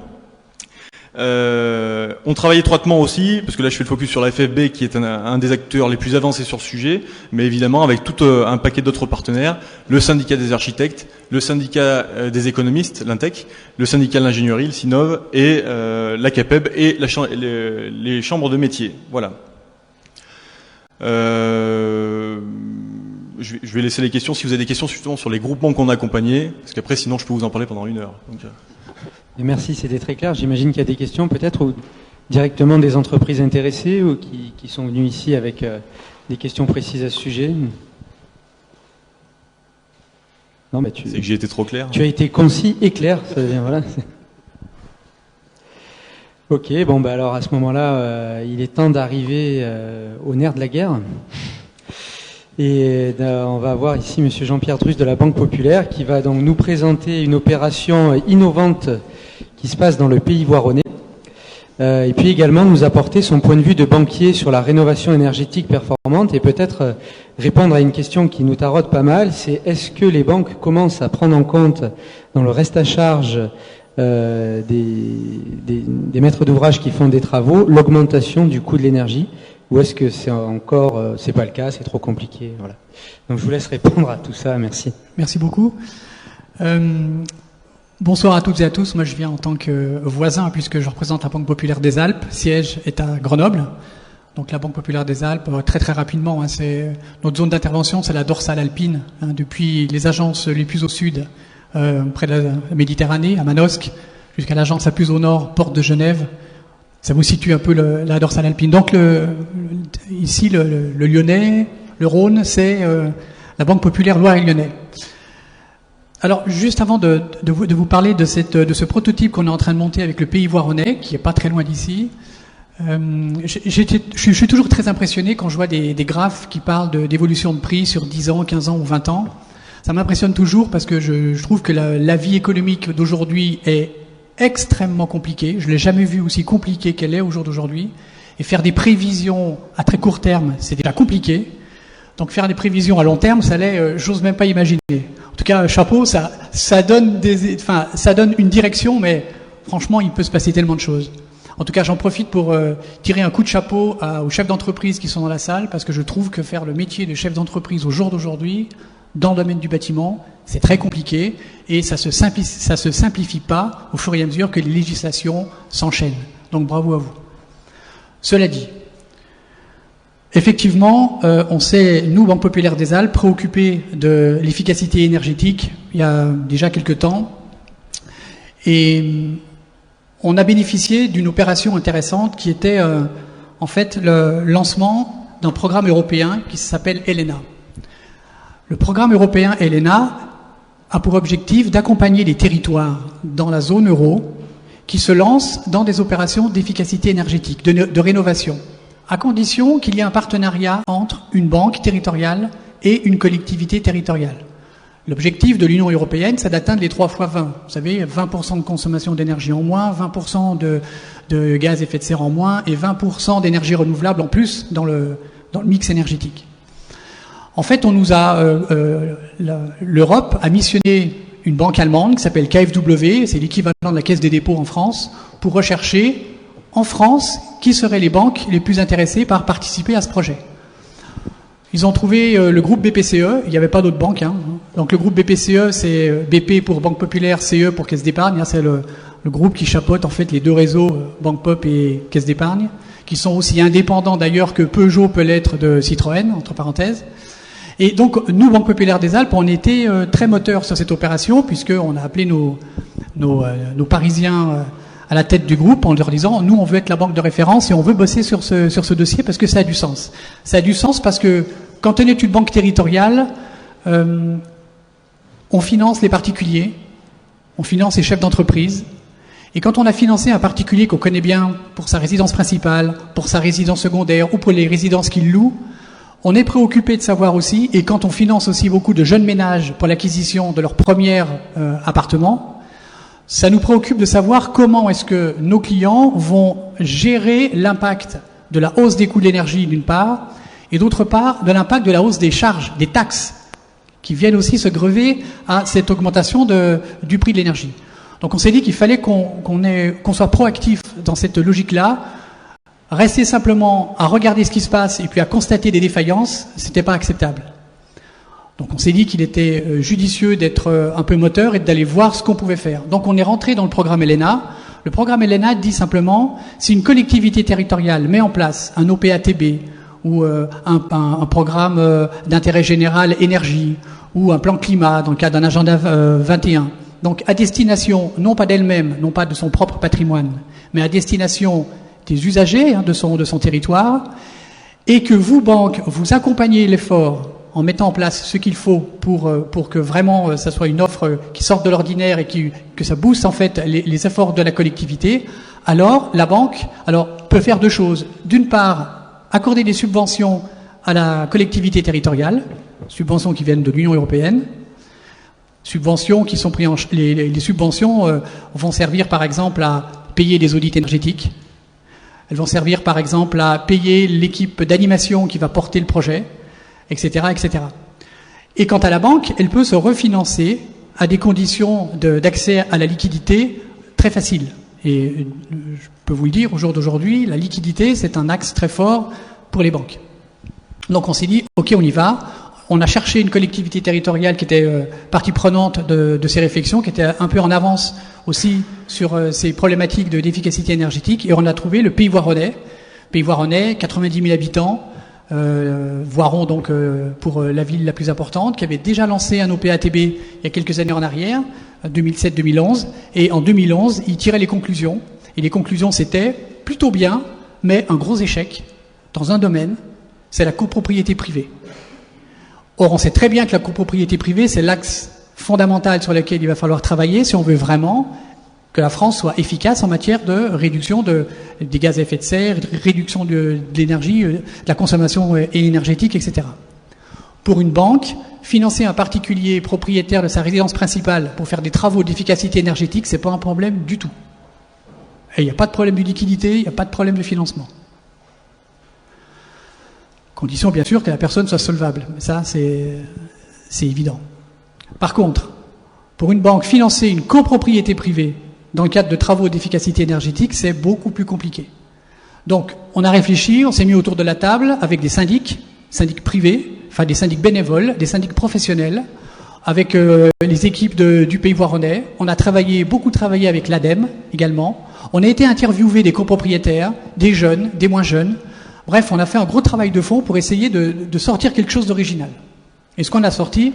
On travaille étroitement aussi, parce que là je fais le focus sur la FFB qui est un des acteurs les plus avancés sur le sujet, mais évidemment avec tout un paquet d'autres partenaires, le syndicat des architectes, le syndicat des économistes, l'INTEC, le syndicat de l'ingénierie, le SINOV, et la CAPEB et les chambres de métiers. Voilà. Je vais laisser les questions si vous avez des questions justement sur les groupements qu'on a accompagnés, parce qu'après sinon je peux vous en parler pendant 1 heure. Donc, Et merci, c'était très clair. J'imagine qu'il y a des questions peut-être ou directement des entreprises intéressées ou qui sont venues ici avec des questions précises à ce sujet. Non, mais c'est que j'ai été trop clair. Tu as été concis et clair. Ça veut dire, voilà. Ok, bon bah alors à ce moment-là, il est temps d'arriver au nerf de la guerre. Et on va avoir ici Monsieur Jean-Pierre Drus de la Banque Populaire qui va donc nous présenter une opération innovante qui se passe dans le pays voironnais. Et puis également nous apporter son point de vue de banquier sur la rénovation énergétique performante et peut-être répondre à une question qui nous taraude pas mal, c'est est-ce que les banques commencent à prendre en compte dans le reste à charge des maîtres d'ouvrage qui font des travaux l'augmentation du coût de l'énergie, ou est-ce que c'est encore c'est pas le cas, c'est trop compliqué, voilà. Donc je vous laisse répondre à tout ça, merci. Merci beaucoup. Bonsoir à toutes et à tous. Moi, je viens en tant que voisin puisque je représente la Banque Populaire des Alpes. Siège est à Grenoble. Donc la Banque Populaire des Alpes, très très rapidement, c'est notre zone d'intervention, c'est la dorsale alpine, depuis les agences les plus au sud, près de la Méditerranée, à Manosque, jusqu'à l'agence la plus au nord, Porte de Genève. Ça vous situe un peu la dorsale alpine. Donc ici, le Lyonnais, le Rhône, c'est la Banque Populaire Loire-et-Lyonnais. Alors, juste avant de vous parler de ce prototype qu'on est en train de monter avec le pays voironnais, qui est pas très loin d'ici, je suis toujours très impressionné quand je vois des graphes qui parlent d'évolution de prix sur 10 ans, 15 ans ou 20 ans. Ça m'impressionne toujours parce que je trouve que la vie économique d'aujourd'hui est extrêmement compliquée. Je l'ai jamais vue aussi compliquée qu'elle est au jour d'aujourd'hui. Et faire des prévisions à très court terme, c'est déjà compliqué. Donc faire des prévisions à long terme, ça l'est, j'ose même pas imaginer. En tout cas, chapeau, ça donne ça donne une direction, mais franchement, il peut se passer tellement de choses. En tout cas, j'en profite pour tirer un coup de chapeau aux chefs d'entreprise qui sont dans la salle, parce que je trouve que faire le métier de chef d'entreprise au jour d'aujourd'hui, dans le domaine du bâtiment, c'est très compliqué et ça se simplifie pas au fur et à mesure que les législations s'enchaînent. Donc bravo à vous. Cela dit, effectivement, on s'est, nous, Banque Populaire des Alpes, préoccupés de l'efficacité énergétique il y a déjà quelques temps. Et on a bénéficié d'une opération intéressante qui était en fait le lancement d'un programme européen qui s'appelle ELENA. Le programme européen ELENA a pour objectif d'accompagner les territoires dans la zone euro qui se lancent dans des opérations d'efficacité énergétique, de rénovation, à condition qu'il y ait un partenariat entre une banque territoriale et une collectivité territoriale. L'objectif de l'Union européenne, c'est d'atteindre les 3 fois 20. Vous savez, 20% de consommation d'énergie en moins, 20% de gaz à effet de serre en moins et 20% d'énergie renouvelable en plus dans le mix énergétique. En fait, l'Europe a missionné une banque allemande qui s'appelle KfW, c'est l'équivalent de la Caisse des dépôts en France, pour rechercher en France qui seraient les banques les plus intéressées par participer à ce projet. Ils ont trouvé le groupe BPCE, il n'y avait pas d'autres banques. Donc le groupe BPCE, c'est BP pour Banque Populaire, CE pour Caisse d'épargne. C'est le groupe qui chapeaute en fait les deux réseaux, Banque Pop et Caisse d'épargne, qui sont aussi indépendants d'ailleurs que Peugeot peut l'être de Citroën, entre parenthèses. Et donc, nous, Banque Populaire des Alpes, on était très moteurs sur cette opération, puisqu'on a appelé nos Parisiens à la tête du groupe en leur disant, nous, on veut être la banque de référence et on veut bosser sur ce dossier parce que ça a du sens. Ça a du sens parce que quand on est une banque territoriale, on finance les particuliers, on finance les chefs d'entreprise. Et quand on a financé un particulier qu'on connaît bien pour sa résidence principale, pour sa résidence secondaire ou pour les résidences qu'il loue, on est préoccupé de savoir aussi, et quand on finance aussi beaucoup de jeunes ménages pour l'acquisition de leur premier appartement, ça nous préoccupe de savoir comment est-ce que nos clients vont gérer l'impact de la hausse des coûts de l'énergie d'une part, et d'autre part de l'impact de la hausse des charges, des taxes, qui viennent aussi se grever à cette augmentation du prix de l'énergie. Donc on s'est dit qu'il fallait qu'on soit proactif dans cette logique-là, rester simplement à regarder ce qui se passe et puis à constater des défaillances, c'était pas acceptable. Donc on s'est dit qu'il était judicieux d'être un peu moteur et d'aller voir ce qu'on pouvait faire. Donc on est rentré dans le programme ELENA. Le programme ELENA dit simplement, si une collectivité territoriale met en place un OPATB ou un programme d'intérêt général énergie ou un plan climat dans le cadre d'un agenda 21, donc à destination non pas d'elle-même, non pas de son propre patrimoine, mais à destination des usagers de son territoire, et que vous, banques, vous accompagnez l'effort en mettant en place ce qu'il faut pour que vraiment ça soit une offre qui sorte de l'ordinaire et que ça booste en fait les efforts de la collectivité, alors la banque peut faire deux choses. D'une part, accorder des subventions à la collectivité territoriale, subventions qui viennent de l'Union européenne, subventions qui sont prises en les subventions vont servir par exemple à payer les audits énergétiques. Elles vont servir par exemple à payer l'équipe d'animation qui va porter le projet, etc., etc. Et quant à la banque, elle peut se refinancer à des conditions d'accès à la liquidité très faciles. Et je peux vous le dire, au jour d'aujourd'hui, la liquidité, c'est un axe très fort pour les banques. Donc on s'est dit, ok, on y va. On a cherché une collectivité territoriale qui était partie prenante de ces réflexions, qui était un peu en avance aussi sur ces problématiques d'efficacité énergétique, et on a trouvé le Pays Voironnais. Pays Voironnais, 90 000 habitants, Voiron donc pour la ville la plus importante, qui avait déjà lancé un OPATB il y a quelques années en arrière, 2007-2011, et en 2011, il tirait les conclusions, et les conclusions c'était plutôt bien, mais un gros échec dans un domaine, c'est la copropriété privée. Or, on sait très bien que la copropriété privée, c'est l'axe fondamental sur lequel il va falloir travailler si on veut vraiment que la France soit efficace en matière de réduction des gaz à effet de serre, réduction de l'énergie, de la consommation énergétique, etc. Pour une banque, financer un particulier propriétaire de sa résidence principale pour faire des travaux d'efficacité énergétique, c'est pas un problème du tout. Et il n'y a pas de problème de liquidité, il n'y a pas de problème de financement. Condition, bien sûr, que la personne soit solvable. Mais ça, c'est évident. Par contre, pour une banque, financer une copropriété privée dans le cadre de travaux d'efficacité énergétique, c'est beaucoup plus compliqué. Donc, on a réfléchi, on s'est mis autour de la table avec des syndics privés, enfin des syndics bénévoles, des syndics professionnels, avec les équipes du Pays Voironnais. On a beaucoup travaillé avec l'ADEME également. On a été interviewé des copropriétaires, des jeunes, des moins jeunes. Bref, on a fait un gros travail de fond pour essayer de sortir quelque chose d'original. Et ce qu'on a sorti,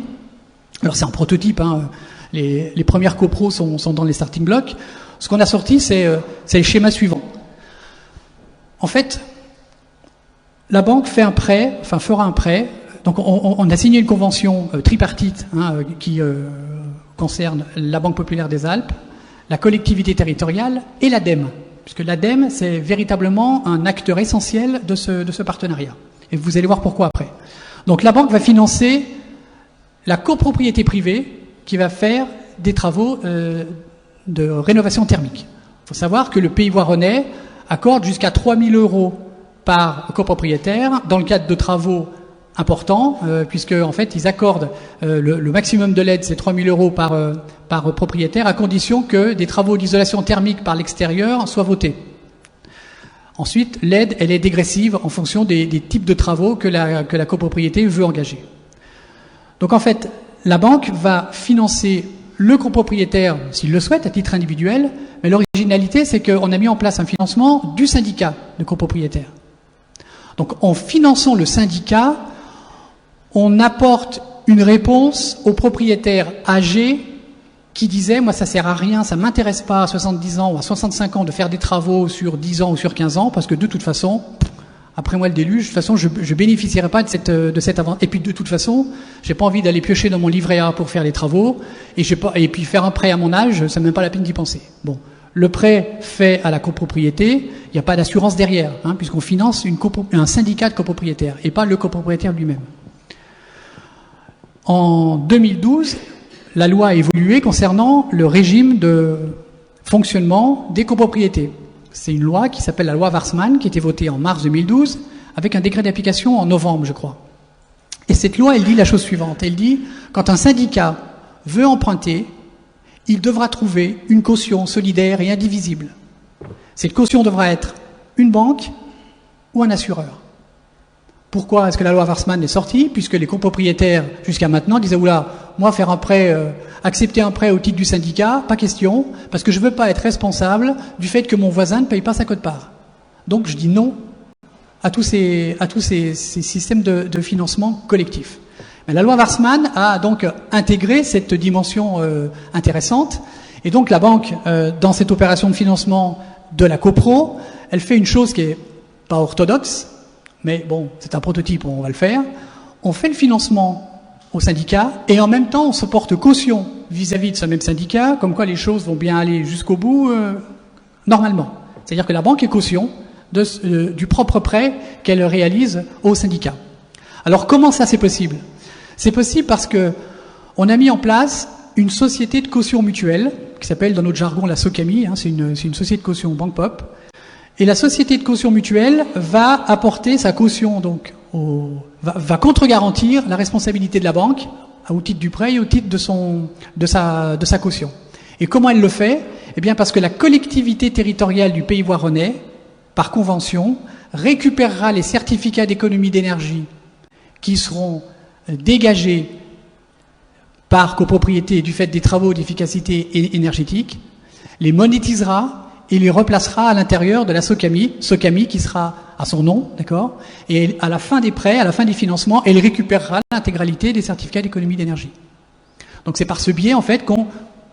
alors c'est un prototype, les premières copros sont dans les starting blocks. Ce qu'on a sorti, c'est le schéma suivant. En fait, la banque fera un prêt. Donc on a signé une convention tripartite qui concerne la Banque populaire des Alpes, la collectivité territoriale et l'ADEME. Puisque l'ADEME, c'est véritablement un acteur essentiel de ce partenariat. Et vous allez voir pourquoi après. Donc la banque va financer la copropriété privée qui va faire des travaux de rénovation thermique. Il faut savoir que le Pays Voironnais accorde jusqu'à 3 000 € par copropriétaire dans le cadre de travaux importants, puisque en fait ils accordent le maximum de l'aide, c'est 3 000 € par propriétaire, à condition que des travaux d'isolation thermique par l'extérieur soient votés. Ensuite, l'aide, elle est dégressive en fonction des types de travaux que la copropriété veut engager. Donc en fait, la banque va financer le copropriétaire, s'il le souhaite, à titre individuel, mais l'originalité, c'est qu'on a mis en place un financement du syndicat de copropriétaires. Donc en finançant le syndicat, on apporte une réponse aux propriétaires âgés qui disaient « moi ça sert à rien, ça m'intéresse pas à 70 ans ou à 65 ans de faire des travaux sur 10 ans ou sur 15 ans parce que de toute façon, après moi le déluge, de toute façon je bénéficierai pas de cette avantage. Et puis de toute façon, j'ai pas envie d'aller piocher dans mon livret A pour faire les travaux et puis faire un prêt à mon âge, ça n'est même pas la peine d'y penser. » Bon, le prêt fait à la copropriété, il n'y a pas d'assurance derrière, puisqu'on finance un syndicat de copropriétaires et pas le copropriétaire lui-même. En 2012, la loi a évolué concernant le régime de fonctionnement des copropriétés. C'est une loi qui s'appelle la loi Warsmann, qui a été votée en mars 2012, avec un décret d'application en novembre, je crois. Et cette loi, elle dit la chose suivante. Elle dit, quand un syndicat veut emprunter, il devra trouver une caution solidaire et indivisible. Cette caution devra être une banque ou un assureur. Pourquoi est-ce que la loi Warsmann est sortie? Puisque les copropriétaires, jusqu'à maintenant, disaient « Oula, moi faire un prêt, accepter un prêt au titre du syndicat, pas question, parce que je ne veux pas être responsable du fait que mon voisin ne paye pas sa quote-part. » Donc je dis non à tous ces systèmes de financement collectif. Mais la loi Warsmann a donc intégré cette dimension intéressante, et donc la banque, dans cette opération de financement de la copro, elle fait une chose qui est pas orthodoxe, mais bon, c'est un prototype, on va le faire. On fait le financement au syndicat et en même temps, on se porte caution vis-à-vis de ce même syndicat, comme quoi les choses vont bien aller jusqu'au bout normalement. C'est-à-dire que la banque est caution du propre prêt qu'elle réalise au syndicat. Alors comment ça c'est possible? C'est possible parce que on a mis en place une société de caution mutuelle qui s'appelle dans notre jargon la SOCAMI, c'est une société de caution Banque Pop. Et la société de caution mutuelle va apporter sa caution, donc va contre-garantir la responsabilité de la banque au titre du prêt et au titre de sa caution. Et comment elle le fait? Eh bien parce que la collectivité territoriale du Pays Voironnais, par convention, récupérera les certificats d'économie d'énergie qui seront dégagés par copropriété du fait des travaux d'efficacité énergétique, les monétisera et les replacera à l'intérieur de la SOCAMI qui sera à son nom, d'accord? Et à la fin des prêts, à la fin des financements, elle récupérera l'intégralité des certificats d'économie d'énergie. Donc c'est par ce biais, en fait, qu'on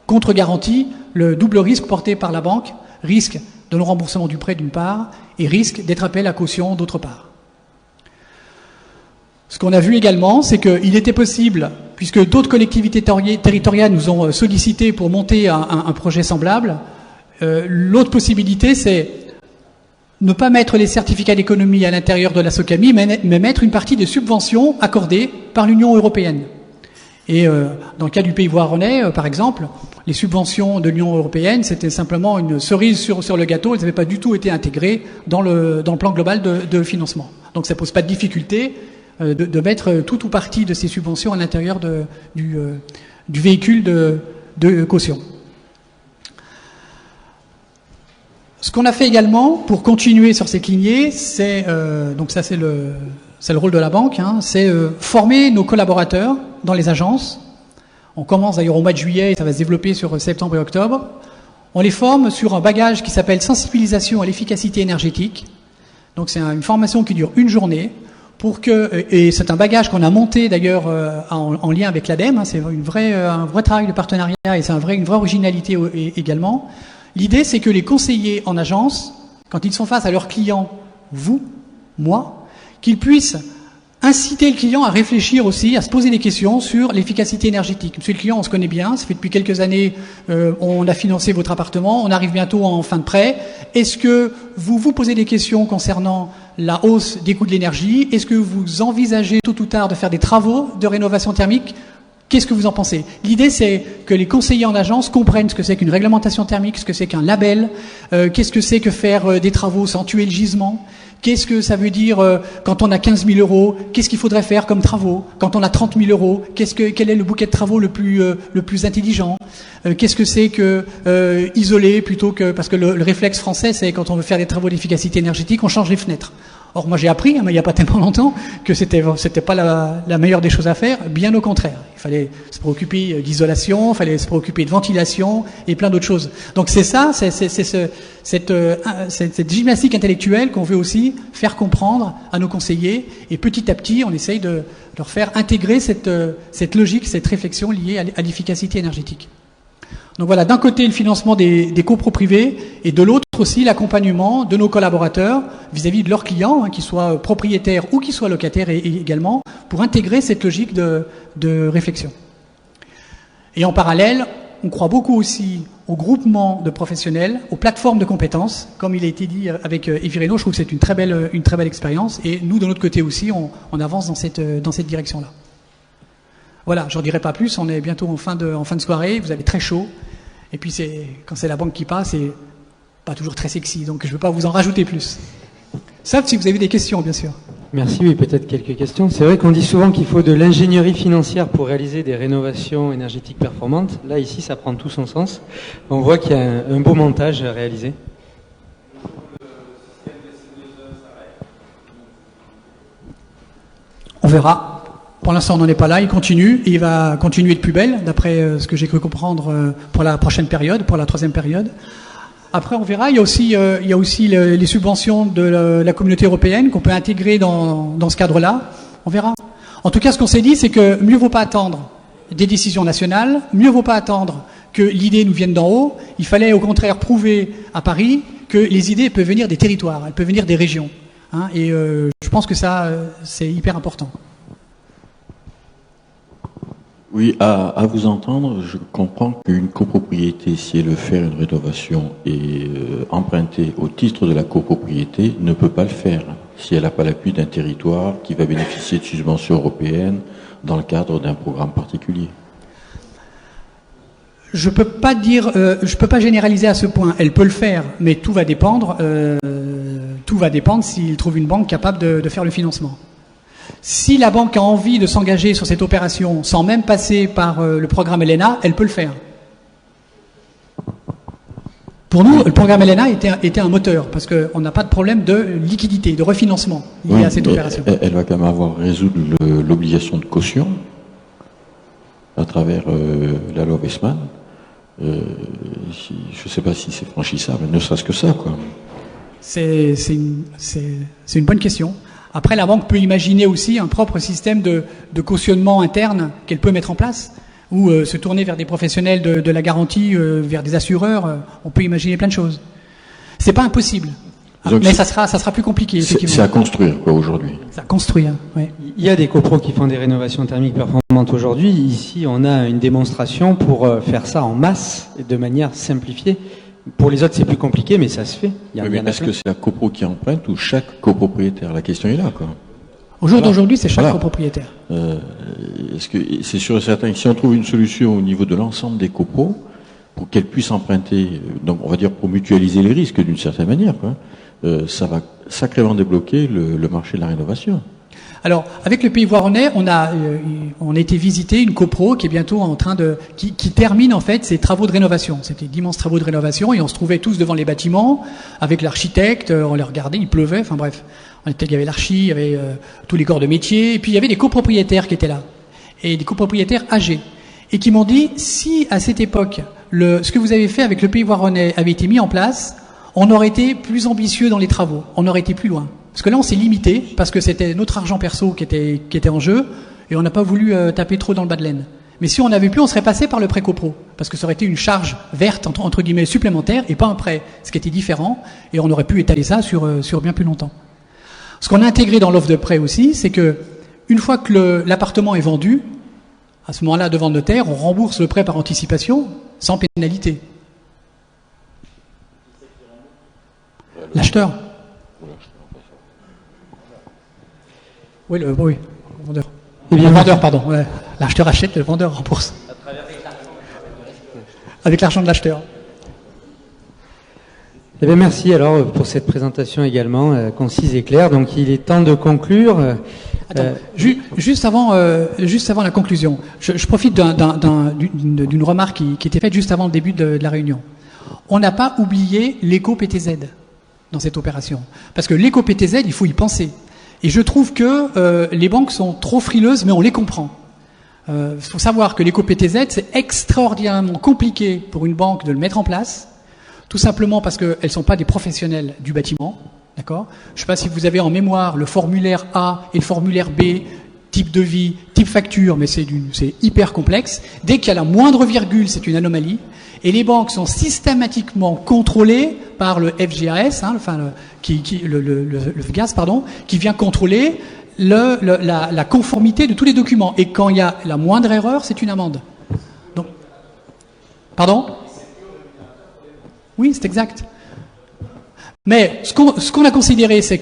contre-garantit le double risque porté par la banque, risque de non-remboursement du prêt d'une part, et risque d'être appelé à caution d'autre part. Ce qu'on a vu également, c'est qu'il était possible, puisque d'autres collectivités territoriales nous ont sollicité pour monter un projet semblable, l'autre possibilité, c'est ne pas mettre les certificats d'économie à l'intérieur de la SOCAMI, mais mettre une partie des subventions accordées par l'Union européenne. Et dans le cas du Pays Voironnais, par exemple, les subventions de l'Union européenne, c'était simplement une cerise sur le gâteau, elles n'avaient pas du tout été intégrées dans le plan global de financement. Donc ça ne pose pas de difficulté de mettre tout ou partie de ces subventions à l'intérieur du véhicule de caution. Ce qu'on a fait également pour continuer sur cette lignée, c'est donc ça c'est le rôle de la banque, c'est former nos collaborateurs dans les agences. On commence d'ailleurs au mois de juillet et ça va se développer sur septembre et octobre. On les forme sur un bagage qui s'appelle sensibilisation à l'efficacité énergétique. Donc c'est une formation qui dure une journée et c'est un bagage qu'on a monté d'ailleurs en lien avec l'ADEME. C'est un vrai travail de partenariat et c'est une vraie originalité également. L'idée, c'est que les conseillers en agence, quand ils sont face à leurs clients, vous, moi, qu'ils puissent inciter le client à réfléchir aussi, à se poser des questions sur l'efficacité énergétique. Monsieur le client, on se connaît bien, ça fait depuis quelques années, on a financé votre appartement, on arrive bientôt en fin de prêt. Est-ce que vous vous posez des questions concernant la hausse des coûts de l'énergie? Est-ce que vous envisagez tôt ou tard de faire des travaux de rénovation thermique? Qu'est-ce que vous en pensez? L'idée, c'est que les conseillers en agence comprennent ce que c'est qu'une réglementation thermique, ce que c'est qu'un label, qu'est-ce que c'est que faire des travaux sans tuer le gisement, qu'est-ce que ça veut dire quand on a 15 000 euros, qu'est-ce qu'il faudrait faire comme travaux, quand on a 30 000 euros, quel est le bouquet de travaux le plus intelligent, qu'est-ce que c'est que isoler plutôt que, parce que le réflexe français, c'est quand on veut faire des travaux d'efficacité énergétique, on change les fenêtres. Or, moi, j'ai appris, mais il n'y a pas tellement longtemps, que c'était pas la meilleure des choses à faire, bien au contraire. Il fallait se préoccuper d'isolation, il fallait se préoccuper de ventilation et plein d'autres choses. Donc c'est ça, cette gymnastique intellectuelle qu'on veut aussi faire comprendre à nos conseillers, et petit à petit, on essaye de leur faire intégrer cette logique, cette réflexion liée à l'efficacité énergétique. Donc voilà, d'un côté le financement des copros privés et de l'autre aussi l'accompagnement de nos collaborateurs vis-à-vis de leurs clients, qu'ils soient propriétaires ou qu'ils soient locataires également, pour intégrer cette logique de réflexion. Et en parallèle, on croit beaucoup aussi au groupement de professionnels, aux plateformes de compétences, comme il a été dit avec Efireno. Je trouve que c'est une très belle expérience, et nous de notre côté aussi, on avance dans cette direction-là. Voilà, j'en dirai pas plus, on est bientôt en fin de soirée, vous avez très chaud, et puis quand c'est la banque qui passe, c'est pas toujours très sexy, donc je ne veux pas vous en rajouter plus. Sauf si vous avez des questions, bien sûr. Merci, oui, peut-être quelques questions. C'est vrai qu'on dit souvent qu'il faut de l'ingénierie financière pour réaliser des rénovations énergétiques performantes. Là, ici, ça prend tout son sens. On voit qu'il y a un beau montage à réaliser. On verra. Pour l'instant, on n'en est pas là. Il continue. Et il va continuer de plus belle, d'après ce que j'ai cru comprendre pour la prochaine période, pour la 3e période. Après, on verra. Il y a aussi les subventions de la communauté européenne qu'on peut intégrer dans ce cadre-là. On verra. En tout cas, ce qu'on s'est dit, c'est que mieux vaut pas attendre des décisions nationales, mieux vaut pas attendre que l'idée nous vienne d'en haut. Il fallait au contraire prouver à Paris que les idées peuvent venir des territoires, elles peuvent venir des régions. Hein, et je pense que ça, c'est hyper important. Oui, à vous entendre, je comprends qu'une copropriété, si elle veut faire une rénovation et emprunter au titre de la copropriété, ne peut pas le faire si elle n'a pas l'appui d'un territoire qui va bénéficier de subventions européennes dans le cadre d'un programme particulier. Je peux pas dire, je peux pas généraliser à ce point. Elle peut le faire, mais tout va dépendre. Tout va dépendre s'il trouve une banque capable de faire le financement. Si la banque a envie de s'engager sur cette opération sans même passer par le programme ELENA, elle peut le faire. Pour nous, le programme ELENA était un moteur, parce qu'on n'a pas de problème de liquidité, de refinancement lié à cette opération. Elle va quand même avoir résoudre l'obligation de caution à travers la loi Westman. Je ne sais pas si c'est franchissable, ne serait-ce que ça, quoi. C'est une bonne question. Après, la banque peut imaginer aussi un propre système de cautionnement interne qu'elle peut mettre en place, ou se tourner vers des professionnels de la garantie, vers des assureurs. On peut imaginer plein de choses. C'est pas impossible, mais ça sera plus compliqué. C'est à construire, quoi, aujourd'hui. C'est à construire, oui. Il y a des copros qui font des rénovations thermiques performantes aujourd'hui. Ici, on a une démonstration pour faire ça en masse et de manière simplifiée. Pour les autres, c'est plus compliqué, mais ça se fait. Mais est-ce que c'est la copro qui emprunte ou chaque copropriétaire? La question est là, quoi. Au jour d'aujourd'hui, c'est chaque copropriétaire. Est-ce que c'est sûr et certain que si on trouve une solution au niveau de l'ensemble des copros pour qu'elles puissent emprunter, donc on va dire pour mutualiser les risques d'une certaine manière, quoi, ça va sacrément débloquer le marché de la rénovation. Alors, avec le Pays Voironnais, on a été visiter une copro qui est bientôt en train qui termine en fait ses travaux de rénovation. C'était d'immenses travaux de rénovation et on se trouvait tous devant les bâtiments avec l'architecte, on les regardait, il pleuvait, enfin bref. Il y avait l'archi, il y avait tous les corps de métier, et puis il y avait des copropriétaires qui étaient là. Et des copropriétaires âgés. Et qui m'ont dit, si à cette époque, ce que vous avez fait avec le Pays Voironnais avait été mis en place, on aurait été plus ambitieux dans les travaux, on aurait été plus loin. Parce que là, on s'est limité, parce que c'était notre argent perso qui était en jeu, et on n'a pas voulu taper trop dans le bas de laine. Mais si on avait pu, on serait passé par le prêt copro, parce que ça aurait été une charge verte, entre guillemets, supplémentaire, et pas un prêt, ce qui était différent, et on aurait pu étaler ça sur bien plus longtemps. Ce qu'on a intégré dans l'offre de prêt aussi, c'est que une fois que l'appartement est vendu, à ce moment-là, devant le notaire, on rembourse le prêt par anticipation, sans pénalité. L'acheteur. Oui, le vendeur. Le vendeur, pardon. Ouais. L'acheteur achète, le vendeur rembourse. Avec l'argent de l'acheteur. Eh bien, merci alors pour cette présentation également concise et claire. Donc il est temps de conclure. Attends, juste avant la conclusion, je profite d'une remarque qui était faite juste avant le début de la réunion. On n'a pas oublié l'éco-PTZ dans cette opération. Parce que l'éco-PTZ, il faut y penser. Et je trouve que les banques sont trop frileuses, mais on les comprend. Il faut savoir que l'éco-PTZ, c'est extraordinairement compliqué pour une banque de le mettre en place, tout simplement parce qu'elles ne sont pas des professionnels du bâtiment. D'accord ? Je ne sais pas si vous avez en mémoire le formulaire A et le formulaire B, type devis, type facture, mais c'est hyper complexe. Dès qu'il y a la moindre virgule, c'est une anomalie. Et les banques sont systématiquement contrôlées par le FGAS, le FGAS, pardon, qui vient contrôler la conformité de tous les documents. Et quand il y a la moindre erreur, c'est une amende. Donc, pardon ? Oui, c'est exact. Mais ce qu'on a considéré, c'est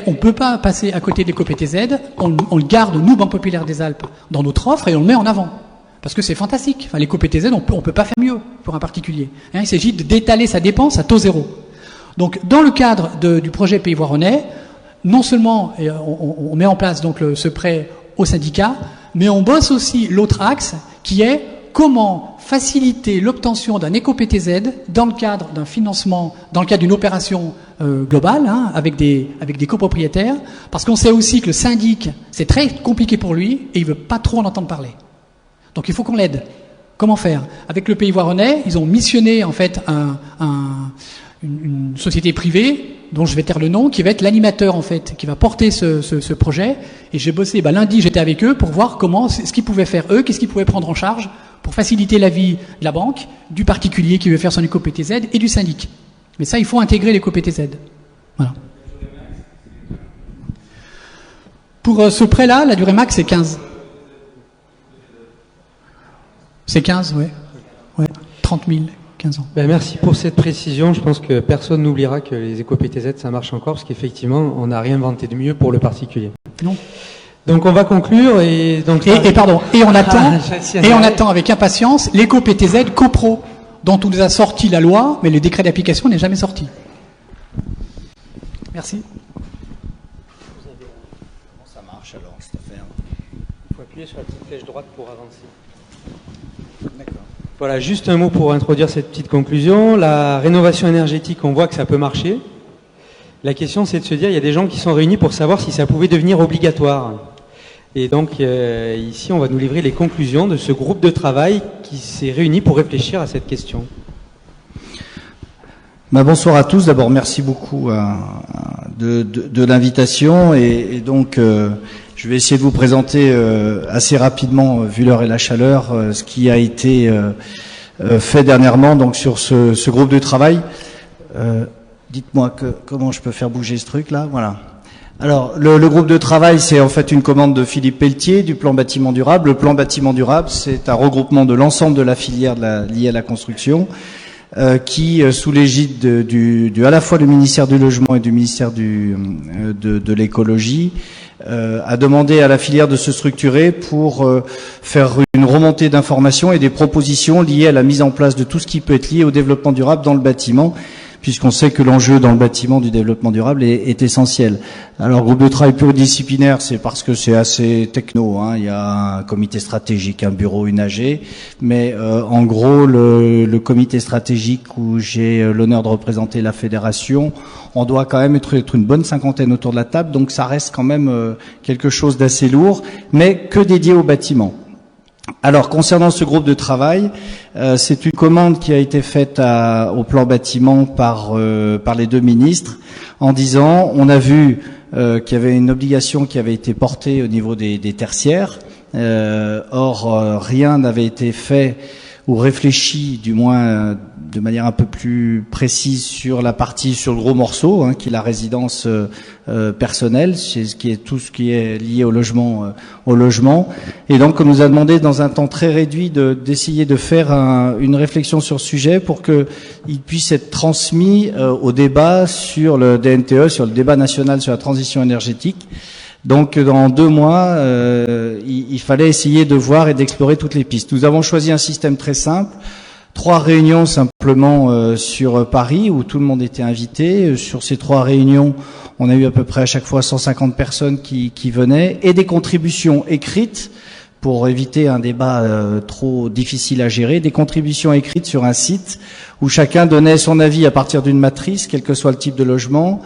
on peut pas passer à côté des COPTZ, on le garde, nous, Banque Populaire des Alpes, dans notre offre et on le met en avant. Parce que c'est fantastique. Enfin, les COPTZ, on peut pas faire mieux pour un particulier. Il s'agit d'étaler sa dépense à taux zéro. Donc, dans le cadre du projet Pays Voironnais, non seulement on met en place donc ce prêt au syndicat, mais on bosse aussi l'autre axe qui est comment faciliter l'obtention d'un éco-PTZ dans le cadre d'un financement, dans le cadre d'une opération globale, hein, avec des copropriétaires, parce qu'on sait aussi que le syndic, c'est très compliqué pour lui et il veut pas trop en entendre parler. Donc il faut qu'on l'aide. Comment faire? Avec le Pays Voironnais, ils ont missionné en fait une société privée dont je vais taire le nom, qui va être l'animateur en fait, qui va porter ce projet. Et j'ai bossé, lundi j'étais avec eux pour voir ce qu'ils pouvaient faire eux, qu'est-ce qu'ils pouvaient prendre en charge pour faciliter la vie de la banque, du particulier qui veut faire son éco-PTZ et du syndic. Mais ça, il faut intégrer l'éco-PTZ. Voilà. Pour ce prêt-là, la durée max c'est 15. C'est 15, oui. Ouais. 30 000, 15 ans. Merci pour cette précision. Je pense que personne n'oubliera que les éco-PTZ, ça marche encore, parce qu'effectivement, on n'a rien inventé de mieux pour le particulier. Non. Donc on va conclure et donc on attend avec impatience l'éco-PTZ copro, dont on nous a sorti la loi, mais le décret d'application n'est jamais sorti. Merci. Comment ça marche alors, cette affaire? Il faut appuyer sur la petite flèche droite pour avancer. D'accord. Voilà, juste un mot pour introduire cette petite conclusion. La rénovation énergétique, on voit que ça peut marcher. La question, c'est de se dire, il y a des gens qui sont réunis pour savoir si ça pouvait devenir obligatoire. Et donc, ici, on va nous livrer les conclusions de ce groupe de travail qui s'est réuni pour réfléchir à cette question. Bonsoir à tous. D'abord, merci beaucoup de l'invitation. Et donc, je vais essayer de vous présenter assez rapidement, vu l'heure et la chaleur, ce qui a été fait dernièrement donc sur ce groupe de travail. Dites-moi comment je peux faire bouger ce truc-là. Voilà. Alors, le groupe de travail, c'est en fait une commande de Philippe Pelletier du plan bâtiment durable. Le plan bâtiment durable, c'est un regroupement de l'ensemble de la filière liée à la construction, qui, sous l'égide à la fois du ministère du Logement et du ministère de l'écologie, a demandé à la filière de se structurer pour faire une remontée d'informations et des propositions liées à la mise en place de tout ce qui peut être lié au développement durable dans le bâtiment, puisqu'on sait que l'enjeu dans le bâtiment du développement durable est essentiel. Alors, groupe de travail pluridisciplinaire, c'est parce que c'est assez techno, hein. Il y a un comité stratégique, un bureau, une AG, mais en gros, le comité stratégique où j'ai l'honneur de représenter la fédération, on doit quand même être une bonne cinquantaine autour de la table, donc ça reste quand même quelque chose d'assez lourd, mais que dédié au bâtiment. Alors, concernant ce groupe de travail, c'est une commande qui a été faite au plan bâtiment par les deux ministres, en disant, on a vu qu'il y avait une obligation qui avait été portée au niveau des tertiaires. Or, rien n'avait été fait ou réfléchi, du moins de manière un peu plus précise, sur la partie, sur le gros morceau, hein, qui est la résidence personnelle, c'est tout ce qui est lié au logement. Et donc, on nous a demandé dans un temps très réduit d'essayer de faire une réflexion sur ce sujet pour que il puisse être transmis au débat sur le DNTE, sur le débat national sur la transition énergétique. Donc, dans 2 mois, il fallait essayer de voir et d'explorer toutes les pistes. Nous avons choisi un système très simple, 3 réunions simplement sur Paris, où tout le monde était invité. Sur ces 3 réunions, on a eu à peu près à chaque fois 150 personnes qui venaient, et des contributions écrites, pour éviter un débat trop difficile à gérer, des contributions écrites sur un site où chacun donnait son avis à partir d'une matrice, quel que soit le type de logement,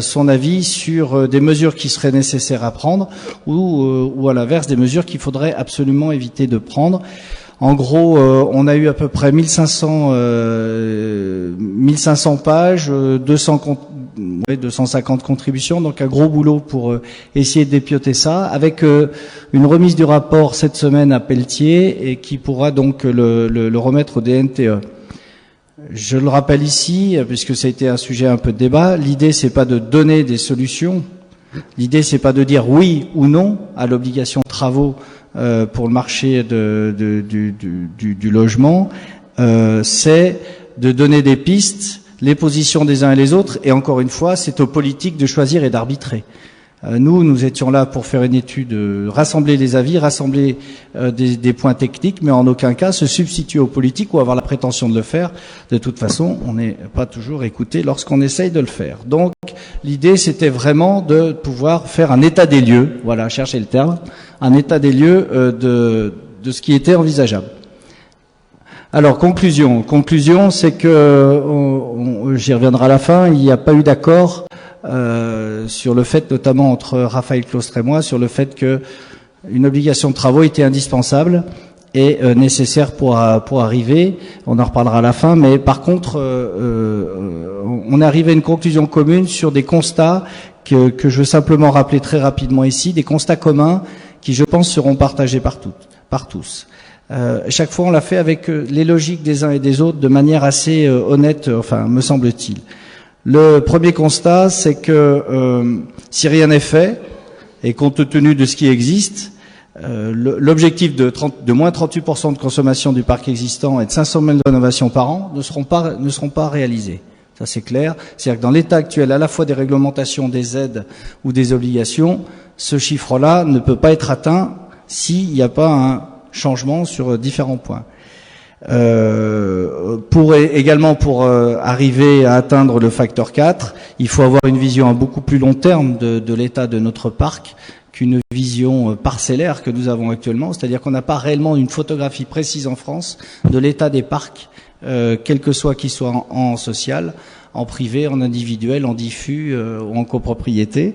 son avis sur des mesures qui seraient nécessaires à prendre ou à l'inverse des mesures qu'il faudrait absolument éviter de prendre. En gros, on a eu à peu près 1500 pages, 250 contributions, donc un gros boulot pour essayer de dépioter ça, avec une remise du rapport cette semaine à Pelletier et qui pourra donc le remettre au DNTE. Je le rappelle ici, puisque ça a été un sujet un peu de débat, l'idée c'est pas de donner des solutions, l'idée c'est pas de dire oui ou non à l'obligation de travaux pour le marché du logement, c'est de donner des pistes, les positions des uns et les autres, et encore une fois, c'est aux politiques de choisir et d'arbitrer. Nous étions là pour faire une étude, rassembler les avis, rassembler des points techniques, mais en aucun cas se substituer aux politiques ou avoir la prétention de le faire. De toute façon, on n'est pas toujours écouté lorsqu'on essaye de le faire. Donc, l'idée, c'était vraiment de pouvoir faire un état des lieux, voilà, cherchez le terme, un état des lieux de ce qui était envisageable. Alors, conclusion, c'est que, j'y reviendrai à la fin, il n'y a pas eu d'accord sur le fait, notamment entre Raphaël Claustre et moi, sur le fait que une obligation de travaux était indispensable et nécessaire pour arriver. On en reparlera à la fin, mais par contre, on est arrivé à une conclusion commune sur des constats que je veux simplement rappeler très rapidement ici, des constats communs qui, je pense, seront partagés par tous. Chaque fois, on l'a fait avec les logiques des uns et des autres de manière assez honnête, enfin, me semble-t-il. Le premier constat, c'est que si rien n'est fait, et compte tenu de ce qui existe, l'objectif de moins 38% de consommation du parc existant et de 500 000 rénovations par an ne seront pas réalisés. Ça, c'est clair. C'est-à-dire que dans l'état actuel, à la fois des réglementations, des aides ou des obligations, ce chiffre-là ne peut pas être atteint s'il n'y a pas un changement sur différents points. Pour arriver à atteindre le facteur 4, il faut avoir une vision à beaucoup plus long terme de l'état de notre parc qu'une vision parcellaire que nous avons actuellement, c'est-à-dire qu'on n'a pas réellement une photographie précise en France de l'état des parcs, quel que soit qu'ils soient en social, en privé, en individuel, en diffus ou en copropriété.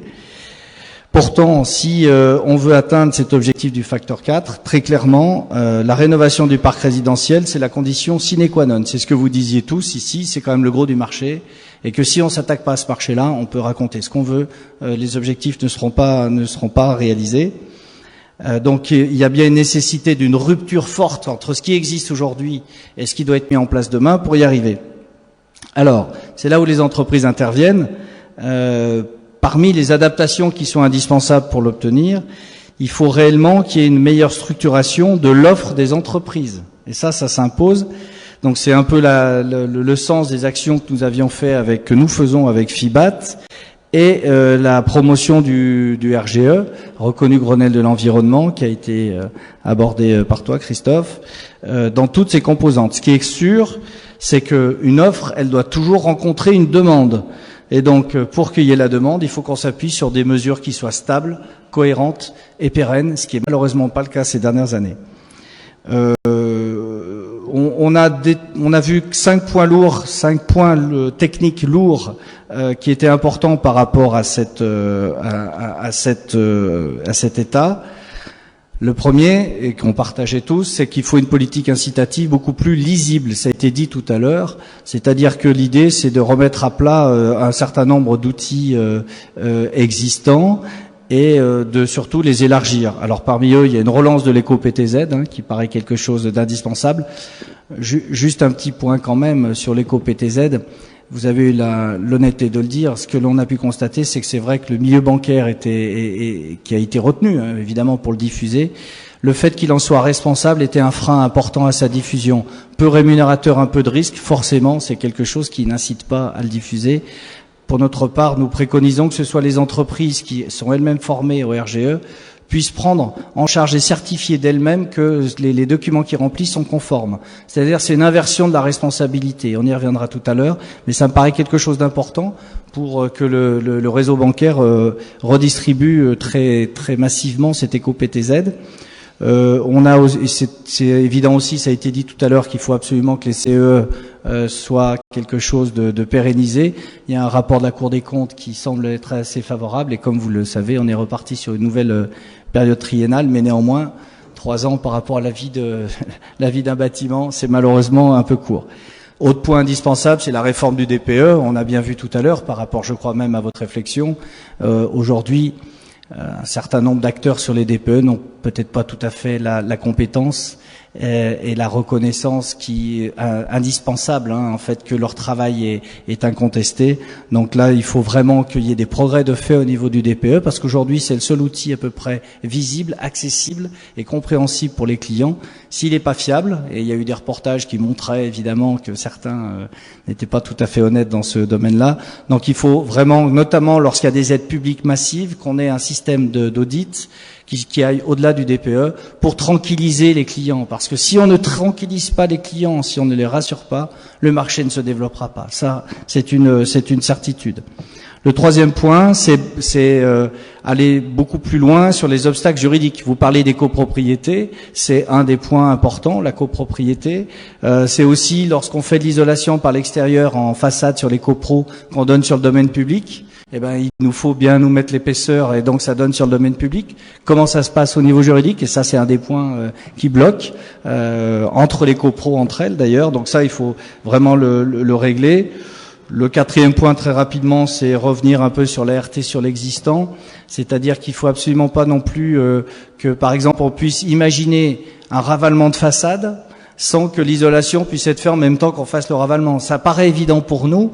Pourtant, si on veut atteindre cet objectif du facteur 4, très clairement, la rénovation du parc résidentiel, c'est la condition sine qua non. C'est ce que vous disiez tous ici, c'est quand même le gros du marché, et que si on s'attaque pas à ce marché-là, on peut raconter ce qu'on veut, les objectifs ne seront pas réalisés. Donc il y a bien une nécessité d'une rupture forte entre ce qui existe aujourd'hui et ce qui doit être mis en place demain pour y arriver. Alors, c'est là où les entreprises interviennent. Parmi les adaptations qui sont indispensables pour l'obtenir, il faut réellement qu'il y ait une meilleure structuration de l'offre des entreprises. Et ça s'impose. Donc c'est un peu le sens des actions que nous faisons avec FIBAT et la promotion du RGE, reconnu Grenelle de l'environnement, qui a été abordé par toi, Christophe, dans toutes ses composantes. Ce qui est sûr, c'est qu'une offre, elle doit toujours rencontrer une demande. Et donc, pour qu'il y ait la demande, il faut qu'on s'appuie sur des mesures qui soient stables, cohérentes et pérennes, ce qui est malheureusement pas le cas ces dernières années. On a vu 5 points lourds, 5 points techniques lourds qui étaient importants par rapport à cet état. Le premier, et qu'on partageait tous, c'est qu'il faut une politique incitative beaucoup plus lisible. Ça a été dit tout à l'heure. C'est-à-dire que l'idée, c'est de remettre à plat un certain nombre d'outils existants et de surtout les élargir. Alors parmi eux, il y a une relance de l'éco-PTZ qui paraît quelque chose d'indispensable. Juste un petit point quand même sur l'éco-PTZ. Vous avez eu l'honnêteté de le dire. Ce que l'on a pu constater, c'est que c'est vrai que le milieu bancaire qui a été retenu, évidemment, pour le diffuser. Le fait qu'il en soit responsable était un frein important à sa diffusion. Peu rémunérateur, un peu de risque, forcément, c'est quelque chose qui n'incite pas à le diffuser. Pour notre part, nous préconisons que ce soit les entreprises qui sont elles-mêmes formées au RGE puissent prendre en charge et certifier d'elles-mêmes que les documents qu'ils remplissent sont conformes. C'est-à-dire c'est une inversion de la responsabilité. On y reviendra tout à l'heure, mais ça me paraît quelque chose d'important pour que le réseau bancaire redistribue très très massivement cet éco-PTZ. C'est évident aussi, ça a été dit tout à l'heure, qu'il faut absolument que les CE soient quelque chose de pérennisé. Il y a un rapport de la Cour des comptes qui semble être assez favorable et comme vous le savez, on est reparti sur une nouvelle période triennale, mais néanmoins 3 ans par rapport à la vie d'un bâtiment, c'est malheureusement un peu court. Autre point indispensable, c'est la réforme du DPE. On a bien vu tout à l'heure, par rapport, je crois même à votre réflexion, aujourd'hui, un certain nombre d'acteurs sur les DPE n'ont peut-être pas tout à fait la compétence et la reconnaissance qui est indispensable, en fait, que leur travail est incontesté. Donc là, il faut vraiment qu'il y ait des progrès de fait au niveau du DPE, parce qu'aujourd'hui, c'est le seul outil à peu près visible, accessible et compréhensible pour les clients. S'il n'est pas fiable, et il y a eu des reportages qui montraient évidemment que certains n'étaient pas tout à fait honnêtes dans ce domaine-là. Donc il faut vraiment, notamment lorsqu'il y a des aides publiques massives, qu'on ait un système d'audit qui aille au-delà du DPE pour tranquilliser les clients. Parce que si on ne tranquillise pas les clients, si on ne les rassure pas, le marché ne se développera pas. Ça, c'est une certitude. Le troisième point, c'est aller beaucoup plus loin sur les obstacles juridiques. Vous parlez des copropriétés, c'est un des points importants, la copropriété. C'est aussi lorsqu'on fait de l'isolation par l'extérieur en façade sur les copros qu'on donne sur le domaine public. Eh ben, il nous faut bien nous mettre l'épaisseur et donc ça donne sur le domaine public. Comment ça se passe au niveau juridique? Et ça, c'est un des points qui bloque entre les copros, entre elles d'ailleurs. Donc ça, il faut vraiment le régler. Le quatrième point, très rapidement, c'est revenir un peu sur la RT, sur l'existant. C'est-à-dire qu'il faut absolument pas non plus que, par exemple, on puisse imaginer un ravalement de façade sans que l'isolation puisse être faite en même temps qu'on fasse le ravalement. Ça paraît évident pour nous.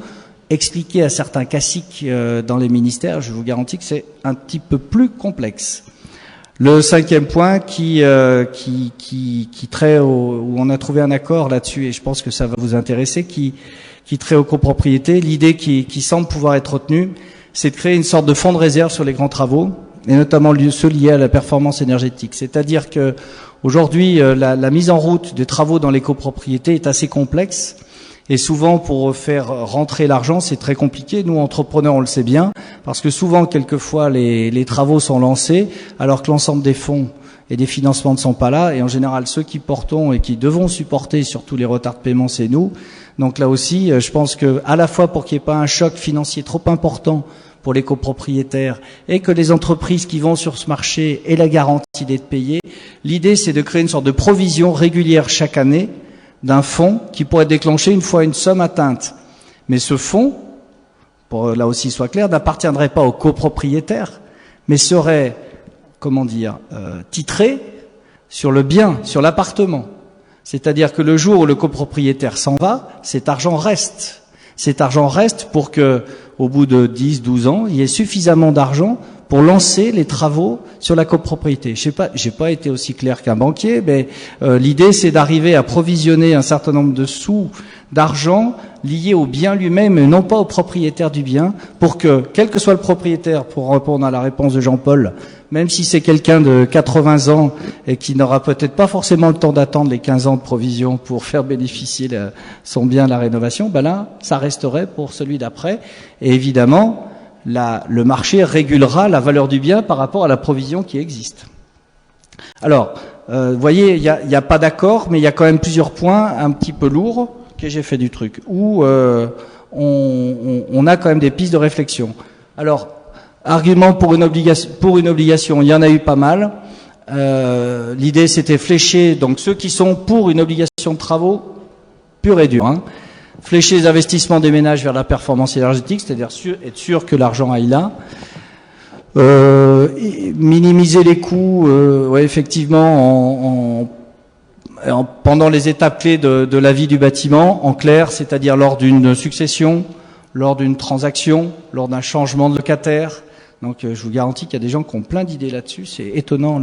Expliquer à certains caciques dans les ministères, je vous garantis que c'est un petit peu plus complexe. Le cinquième point qui trait où on a trouvé un accord là-dessus, et je pense que ça va vous intéresser, qui trait aux copropriétés, l'idée qui semble pouvoir être retenue, c'est de créer une sorte de fonds de réserve sur les grands travaux, et notamment ceux liés à la performance énergétique. C'est-à-dire que aujourd'hui, la mise en route des travaux dans les copropriétés est assez complexe. Et souvent, pour faire rentrer l'argent, c'est très compliqué. Nous, entrepreneurs, on le sait bien, parce que souvent, quelquefois, les travaux sont lancés, alors que l'ensemble des fonds et des financements ne sont pas là. Et en général, ceux qui portons et qui devons supporter surtout les retards de paiement, c'est nous. Donc là aussi, je pense que à la fois pour qu'il n'y ait pas un choc financier trop important pour les copropriétaires et que les entreprises qui vont sur ce marché aient la garantie d'être payées, l'idée, c'est de créer une sorte de provision régulière chaque année d'un fonds qui pourrait être déclenché une fois une somme atteinte. Mais ce fonds, pour là aussi soit clair, n'appartiendrait pas aux copropriétaires, mais serait, titré sur le bien, sur l'appartement. C'est-à-dire que le jour où le copropriétaire s'en va, cet argent reste. Cet argent reste pour que, au bout de 10, 12 ans, il y ait suffisamment d'argent pour lancer les travaux sur la copropriété. J'ai pas été aussi clair qu'un banquier, mais l'idée c'est d'arriver à provisionner un certain nombre de sous d'argent liés au bien lui-même et non pas au propriétaire du bien, pour que, quel que soit le propriétaire, pour répondre à la réponse de Jean-Paul, même si c'est quelqu'un de 80 ans et qui n'aura peut-être pas forcément le temps d'attendre les 15 ans de provision pour faire bénéficier son bien de la rénovation, ben là, ça resterait pour celui d'après. Et évidemment, le marché régulera la valeur du bien par rapport à la provision qui existe. Alors, vous voyez, il y a pas d'accord, mais il y a quand même plusieurs points un petit peu lourds que j'ai fait du truc, où on a quand même des pistes de réflexion. Alors, argument pour une obligation, il y en a eu pas mal. L'idée, c'était flécher donc ceux qui sont pour une obligation de travaux pure et dure, hein. Flécher les investissements des ménages vers la performance énergétique, c'est-à-dire être sûr que l'argent aille là. Minimiser les coûts, effectivement, pendant les étapes clés de la vie du bâtiment, en clair, c'est-à-dire lors d'une succession, lors d'une transaction, lors d'un changement de locataire. Donc je vous garantis qu'il y a des gens qui ont plein d'idées là-dessus. C'est étonnant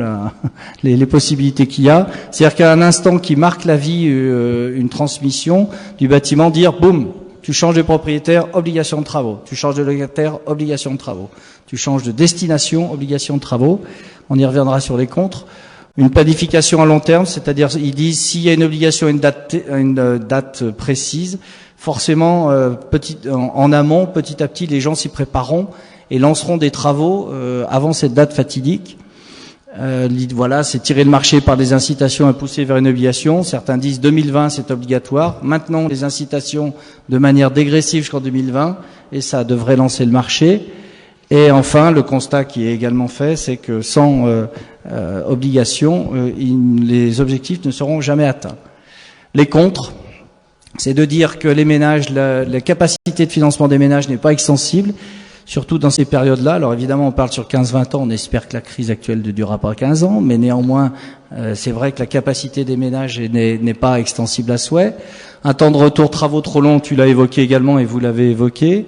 les possibilités qu'il y a. C'est-à-dire qu'à un instant qui marque la vie, une transmission du bâtiment, dire boum, tu changes de propriétaire, obligation de travaux. Tu changes de locataire, obligation de travaux. Tu changes de destination, obligation de travaux. On y reviendra sur les contres. Une planification à long terme, c'est-à-dire ils disent s'il y a une obligation à une date précise, forcément en amont, petit à petit, les gens s'y prépareront et lanceront des travaux avant cette date fatidique. Voilà, c'est tirer le marché par des incitations à pousser vers une obligation. Certains disent 2020 c'est obligatoire. Maintenant les incitations de manière dégressive jusqu'en 2020 et ça devrait lancer le marché. Et enfin le constat qui est également fait, c'est que sans obligation, les objectifs ne seront jamais atteints. Les contres, c'est de dire que les ménages, la capacité de financement des ménages n'est pas extensible. Surtout dans ces périodes-là. Alors évidemment, on parle sur 15-20 ans, on espère que la crise actuelle ne durera pas 15 ans, mais néanmoins, c'est vrai que la capacité des ménages n'est pas extensible à souhait. Un temps de retour travaux trop long, tu l'as évoqué également et vous l'avez évoqué.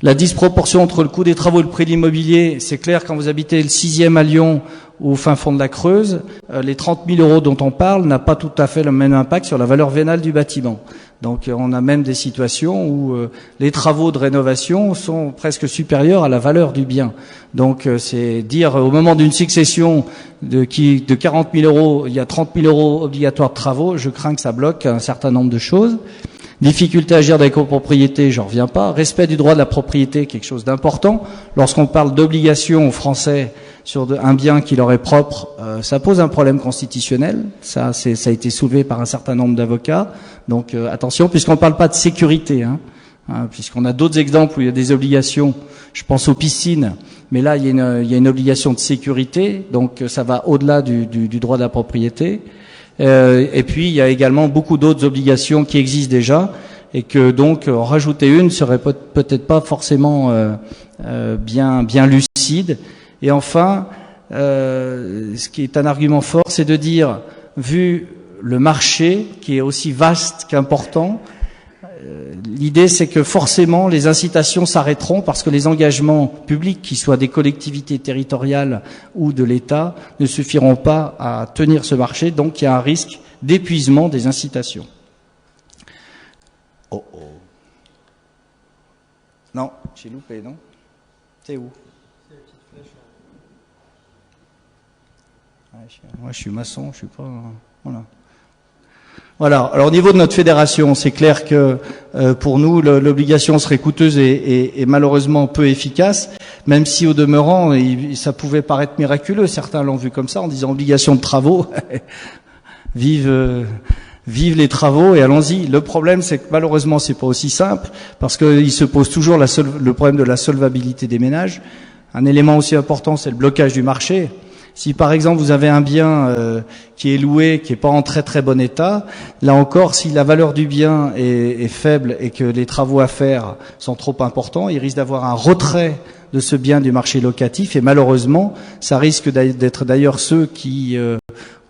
La disproportion entre le coût des travaux et le prix de l'immobilier, c'est clair, quand vous habitez le 6e à Lyon ou au fin fond de la Creuse, les 30 000 euros dont on parle n'a pas tout à fait le même impact sur la valeur vénale du bâtiment. Donc on a même des situations où les travaux de rénovation sont presque supérieurs à la valeur du bien. Donc c'est dire au moment d'une succession de 40 000 euros, il y a 30 000 euros obligatoires de travaux, je crains que ça bloque un certain nombre de choses. Difficulté à agir dans les copropriétés, j'en reviens pas. Respect du droit de la propriété, quelque chose d'important. Lorsqu'on parle d'obligation aux Français sur un bien qui leur est propre, ça pose un problème constitutionnel. Ça a été soulevé par un certain nombre d'avocats. Donc attention, puisqu'on ne parle pas de sécurité, puisqu'on a d'autres exemples où il y a des obligations. Je pense aux piscines, mais là il y a une obligation de sécurité, donc ça va au-delà du droit de la propriété. Et puis il y a également beaucoup d'autres obligations qui existent déjà, et que donc en rajouter une serait peut-être pas forcément bien lucide. Et enfin, ce qui est un argument fort, c'est de dire, vu le marché qui est aussi vaste qu'important, l'idée c'est que forcément les incitations s'arrêteront parce que les engagements publics, qu'ils soient des collectivités territoriales ou de l'État, ne suffiront pas à tenir ce marché, donc il y a un risque d'épuisement des incitations. Oh oh. Non, j'ai loupé, non? C'est où? Moi je suis maçon, je suis pas... Voilà. Voilà. Alors au niveau de notre fédération, c'est clair que pour nous l'obligation serait coûteuse et malheureusement peu efficace, même si au demeurant ça pouvait paraître miraculeux. Certains l'ont vu comme ça en disant obligation de travaux. Vive les travaux et allons-y. Le problème, c'est que malheureusement c'est pas aussi simple parce qu'il se pose toujours le problème de la solvabilité des ménages. Un élément aussi important, c'est le blocage du marché. Si par exemple vous avez un bien qui est loué, qui est pas en très très bon état, là encore, si la valeur du bien est faible et que les travaux à faire sont trop importants, il risque d'avoir un retrait de ce bien du marché locatif et malheureusement, ça risque d'être d'ailleurs ceux qui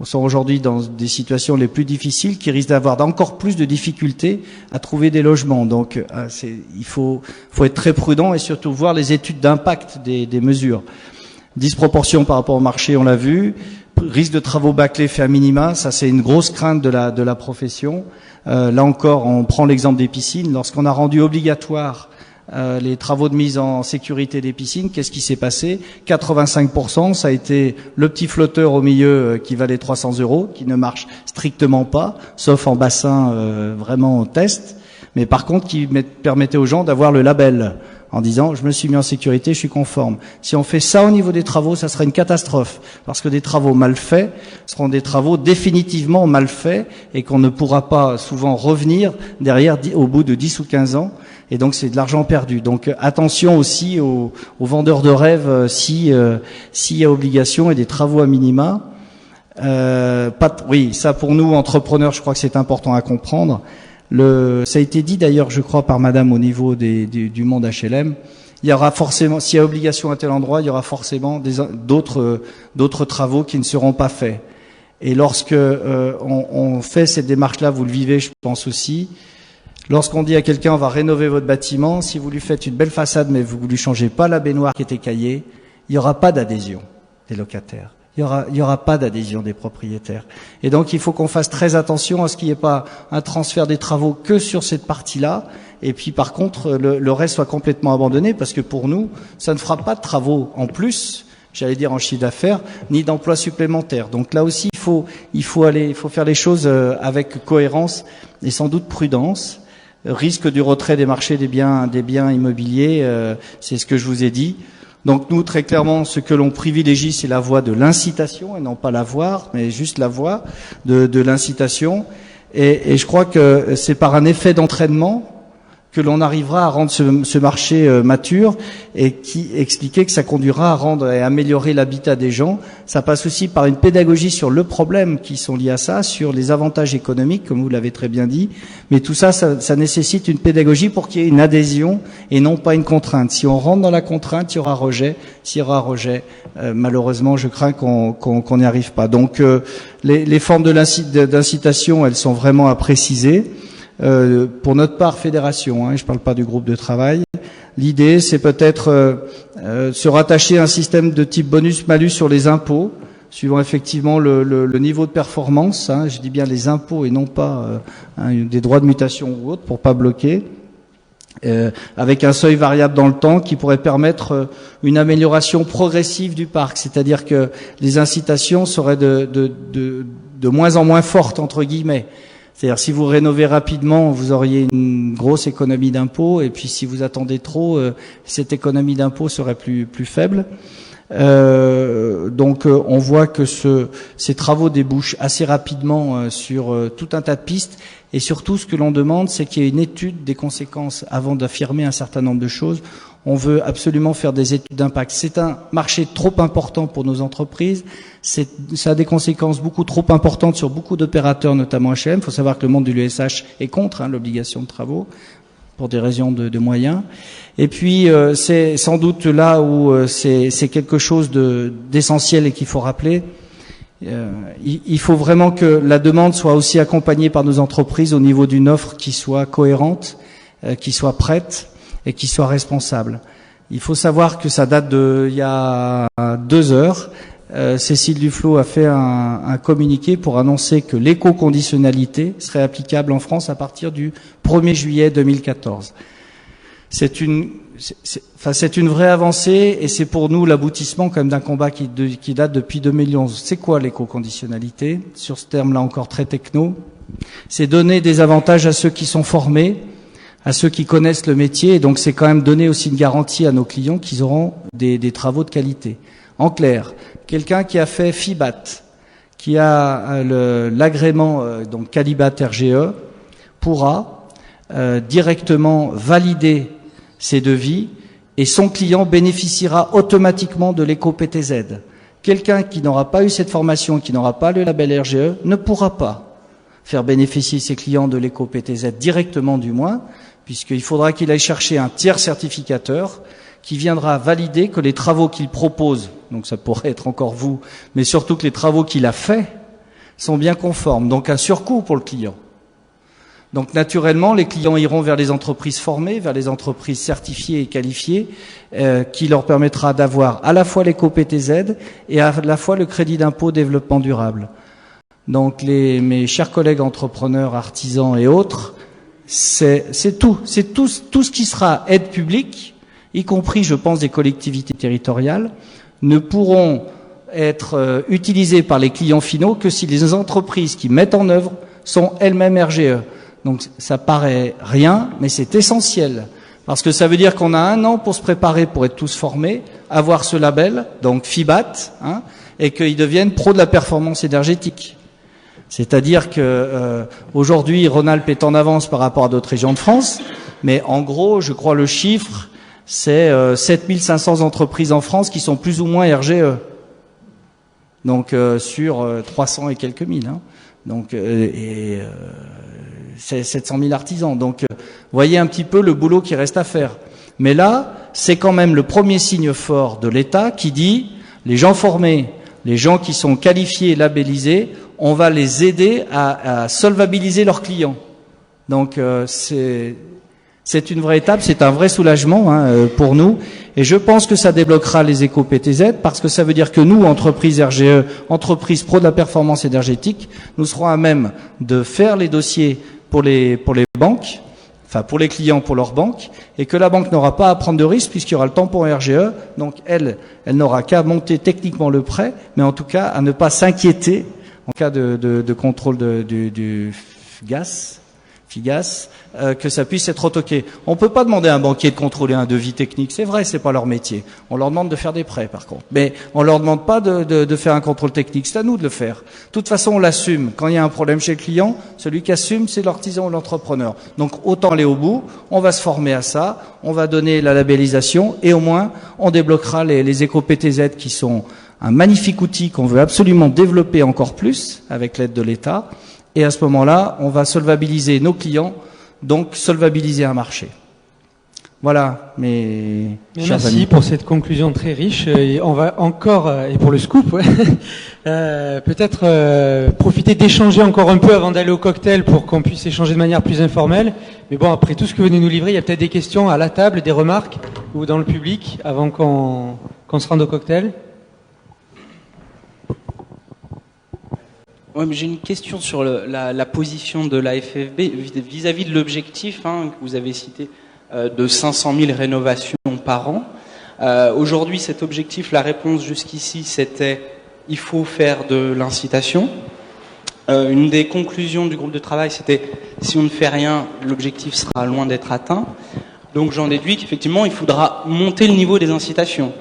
sont aujourd'hui dans des situations les plus difficiles, qui risquent d'avoir encore plus de difficultés à trouver des logements. Donc il faut être très prudent et surtout voir les études d'impact des mesures. Disproportion par rapport au marché, on l'a vu. Risque de travaux bâclés fait à minima, ça c'est une grosse crainte de la profession. Là encore, on prend l'exemple des piscines. Lorsqu'on a rendu obligatoire les travaux de mise en sécurité des piscines, qu'est-ce qui s'est passé? 85%, ça a été le petit flotteur au milieu qui valait 300 €, qui ne marche strictement pas, sauf en bassin vraiment test, mais par contre qui permettait aux gens d'avoir le label en disant je me suis mis en sécurité, je suis conforme. Si on fait ça au niveau des travaux, ça serait une catastrophe, parce que des travaux mal faits seront des travaux définitivement mal faits et qu'on ne pourra pas souvent revenir derrière au bout de 10 ou 15 ans, et donc c'est de l'argent perdu. Donc attention aussi aux vendeurs de rêves s'il y a obligation et des travaux à minima. Oui, ça pour nous entrepreneurs, je crois que c'est important à comprendre. Ça a été dit d'ailleurs, je crois, par madame au niveau du monde HLM. Il y aura forcément, s'il y a obligation à tel endroit, il y aura forcément d'autres travaux qui ne seront pas faits. Et lorsque on fait cette démarche-là, vous le vivez, je pense aussi. Lorsqu'on dit à quelqu'un on va rénover votre bâtiment, si vous lui faites une belle façade mais vous lui changez pas la baignoire qui est écaillée, il n'y aura pas d'adhésion des locataires. Il y aura pas d'adhésion des propriétaires. Et donc, il faut qu'on fasse très attention à ce qu'il n'y ait pas un transfert des travaux que sur cette partie-là. Et puis, par contre, le reste soit complètement abandonné parce que pour nous, ça ne fera pas de travaux en plus, j'allais dire en chiffre d'affaires, ni d'emplois supplémentaires. Donc là aussi, il faut faire les choses avec cohérence et sans doute prudence. Risque du retrait des marchés des biens immobiliers, c'est ce que je vous ai dit. Donc nous, très clairement, ce que l'on privilégie, c'est la voie de l'incitation, et non pas la voie, mais juste la voie de l'incitation. Et je crois que c'est par un effet d'entraînement que l'on arrivera à rendre ce marché mature, et qui expliquait que ça conduira à rendre et améliorer l'habitat des gens. Ça passe aussi par une pédagogie sur le problème qui sont liés à ça, sur les avantages économiques, comme vous l'avez très bien dit. Mais tout ça nécessite une pédagogie pour qu'il y ait une adhésion et non pas une contrainte. Si on rentre dans la contrainte, il y aura rejet. S'il y aura rejet, malheureusement, je crains qu'on n'y arrive pas. Donc, les formes d'incitation, elles sont vraiment à préciser. Pour notre part, fédération, je parle pas du groupe de travail. L'idée, c'est peut-être se rattacher à un système de type bonus-malus sur les impôts, suivant effectivement le niveau de performance. Je dis bien les impôts et non pas des droits de mutation ou autres, pour pas bloquer. Avec un seuil variable dans le temps qui pourrait permettre une amélioration progressive du parc, c'est-à-dire que les incitations seraient de moins en moins fortes, entre guillemets. C'est-à-dire, si vous rénovez rapidement, vous auriez une grosse économie d'impôt, et puis si vous attendez trop, cette économie d'impôt serait plus faible. Donc, on voit que ces travaux débouchent assez rapidement sur tout un tas de pistes, et surtout, ce que l'on demande, c'est qu'il y ait une étude des conséquences avant d'affirmer un certain nombre de choses. On veut absolument faire des études d'impact. C'est un marché trop important pour nos entreprises. Ça a des conséquences beaucoup trop importantes sur beaucoup d'opérateurs, notamment H&M. Il faut savoir que le monde de l'USH est contre l'obligation de travaux pour des raisons de moyens. Et puis, c'est sans doute là où c'est quelque chose d'essentiel et qu'il faut rappeler. Il faut vraiment que la demande soit aussi accompagnée par nos entreprises au niveau d'une offre qui soit cohérente, qui soit prête et qui soit responsable. Il faut savoir que ça date il y a 2 heures. Cécile Duflot a fait un communiqué pour annoncer que l'éco-conditionnalité serait applicable en France à partir du 1er juillet 2014. C'est une vraie avancée, et c'est pour nous l'aboutissement quand même d'un combat qui date depuis 2011. C'est quoi l'éco-conditionnalité? Sur ce terme-là encore très techno, c'est donner des avantages à ceux qui sont formés, à ceux qui connaissent le métier, et donc c'est quand même donner aussi une garantie à nos clients qu'ils auront des travaux de qualité. En clair, quelqu'un qui a fait FIBAT, qui a l'agrément donc Calibat RGE, pourra directement valider ses devis, et son client bénéficiera automatiquement de l'éco-PTZ. Quelqu'un qui n'aura pas eu cette formation, qui n'aura pas le label RGE, ne pourra pas faire bénéficier ses clients de l'éco-PTZ directement du moins, puisqu'il faudra qu'il aille chercher un tiers certificateur qui viendra valider que les travaux qu'il propose, donc ça pourrait être encore vous, mais surtout que les travaux qu'il a faits sont bien conformes, donc un surcoût pour le client. Donc naturellement, les clients iront vers les entreprises formées, vers les entreprises certifiées et qualifiées, qui leur permettra d'avoir à la fois l'éco-PTZ et à la fois le crédit d'impôt développement durable. Donc mes chers collègues entrepreneurs, artisans et autres, c'est tout ce qui sera aide publique, y compris, je pense, des collectivités territoriales, ne pourront être utilisés par les clients finaux que si les entreprises qui mettent en œuvre sont elles-mêmes RGE. Donc ça paraît rien, mais c'est essentiel, parce que ça veut dire qu'on a 1 an pour se préparer, pour être tous formés, avoir ce label, donc FIBAT, et qu'ils deviennent pros de la performance énergétique. C'est-à-dire que aujourd'hui, Rhône-Alpes est en avance par rapport à d'autres régions de France, mais en gros, je crois le chiffre, c'est 7500 entreprises en France qui sont plus ou moins RGE. Donc sur 300 et quelques mille. Donc c'est 700 000 artisans. Donc voyez un petit peu le boulot qui reste à faire. Mais là, c'est quand même le premier signe fort de l'État qui dit les gens formés, les gens qui sont qualifiés et labellisés, on va les aider à solvabiliser leurs clients. Donc c'est une vraie étape, c'est un vrai soulagement pour nous, et je pense que ça débloquera les éco-PTZ, parce que ça veut dire que nous, entreprises RGE, entreprises pro de la performance énergétique, nous serons à même de faire les dossiers pour les banques, enfin pour les clients, pour leurs banques, et que la banque n'aura pas à prendre de risque puisqu'il y aura le tampon RGE, donc elle n'aura qu'à monter techniquement le prêt, mais en tout cas à ne pas s'inquiéter en cas de contrôle du FIGAS, que ça puisse être retoqué. On peut pas demander à un banquier de contrôler un devis technique, c'est vrai, c'est pas leur métier. On leur demande de faire des prêts par contre, mais on leur demande pas de faire un contrôle technique, c'est à nous de le faire. De toute façon, on l'assume. Quand il y a un problème chez le client, celui qui assume, c'est l'artisan ou l'entrepreneur. Donc autant aller au bout, on va se former à ça, on va donner la labellisation, et au moins on débloquera les éco-PTZ qui sont un magnifique outil qu'on veut absolument développer encore plus avec l'aide de l'État. Et à ce moment-là, on va solvabiliser nos clients, donc solvabiliser un marché. Voilà, mes chers merci amis. pour cette conclusion très riche. Et on va encore, et pour le scoop, peut-être profiter d'échanger encore un peu avant d'aller au cocktail pour qu'on puisse échanger de manière plus informelle. Mais bon, après tout ce que vous venez nous livrer, il y a peut-être des questions à la table, des remarques ou dans le public avant qu'on se rende au cocktail. Ouais, mais j'ai une question sur la position de la FFB vis-à-vis de l'objectif que vous avez cité de 500 000 rénovations par an. Aujourd'hui, cet objectif, la réponse jusqu'ici, c'était il faut faire de l'incitation. Une des conclusions du groupe de travail, c'était si on ne fait rien, l'objectif sera loin d'être atteint. Donc j'en déduis qu'effectivement, il faudra monter le niveau des incitations.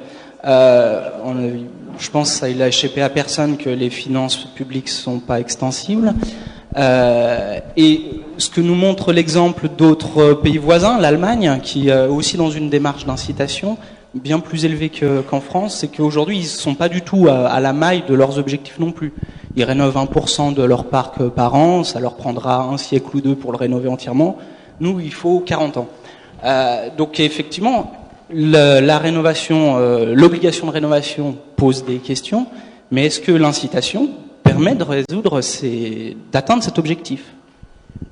Je pense qu'il a échappé à personne que les finances publiques sont pas extensibles. Et ce que nous montre l'exemple d'autres pays voisins, l'Allemagne, qui est aussi dans une démarche d'incitation bien plus élevée qu'en France, c'est qu'aujourd'hui, ils ne sont pas du tout à la maille de leurs objectifs non plus. Ils rénovent 1% de leur parc par an, ça leur prendra un siècle ou deux pour le rénover entièrement. Nous, il faut 40 ans. Donc effectivement, la rénovation, l'obligation de rénovation pose des questions, mais est-ce que l'incitation permet de résoudre d'atteindre cet objectif?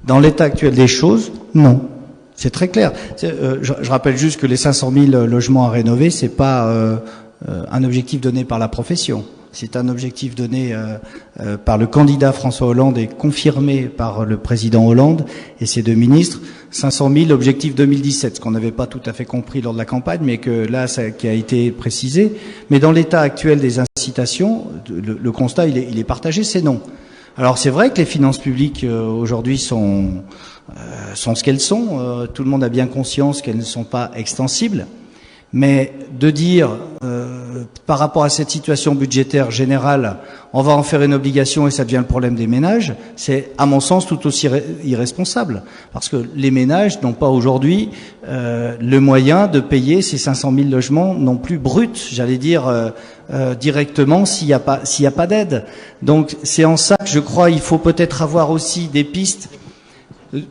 Dans l'état actuel des choses, non. C'est très clair. Je rappelle juste que les 500 000 logements à rénover, c'est pas un objectif donné par la profession. C'est un objectif donné par le candidat François Hollande et confirmé par le président Hollande et ses deux ministres. 500 000 objectif 2017, ce qu'on n'avait pas tout à fait compris lors de la campagne, mais que là, ça qui a été précisé. Mais dans l'état actuel des incitations, le constat, il est partagé, c'est non. Alors c'est vrai que les finances publiques aujourd'hui sont ce qu'elles sont. Tout le monde a bien conscience qu'elles ne sont pas extensibles. Mais de dire, par rapport à cette situation budgétaire générale, on va en faire une obligation et ça devient le problème des ménages, c'est à mon sens tout aussi irresponsable. Parce que les ménages n'ont pas aujourd'hui le moyen de payer ces 500 000 logements non plus bruts, j'allais dire directement s'il n'y a pas d'aide. Donc c'est en ça que je crois il faut peut-être avoir aussi des pistes.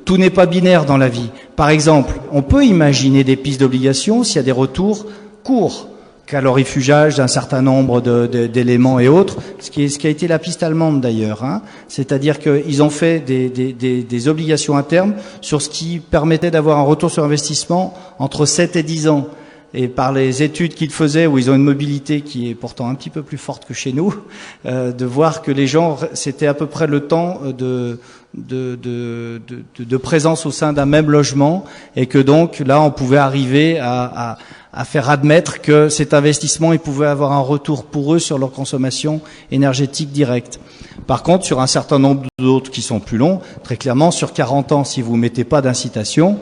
Tout n'est pas binaire dans la vie. Par exemple, on peut imaginer des pistes d'obligation s'il y a des retours courts, calorifugage d'un certain nombre d'éléments et autres, ce qui a été la piste allemande d'ailleurs. Hein. C'est-à-dire qu'ils ont fait des obligations à terme sur ce qui permettait d'avoir un retour sur investissement entre 7 et 10 ans. Et par les études qu'ils faisaient, où ils ont une mobilité qui est pourtant un petit peu plus forte que chez nous, de voir que les gens, c'était à peu près le temps de présence au sein d'un même logement, et que donc là, on pouvait arriver à faire admettre que cet investissement, il pouvait avoir un retour pour eux sur leur consommation énergétique directe. Par contre, sur un certain nombre d'autres qui sont plus longs, très clairement, sur 40 ans, si vous mettez pas d'incitation,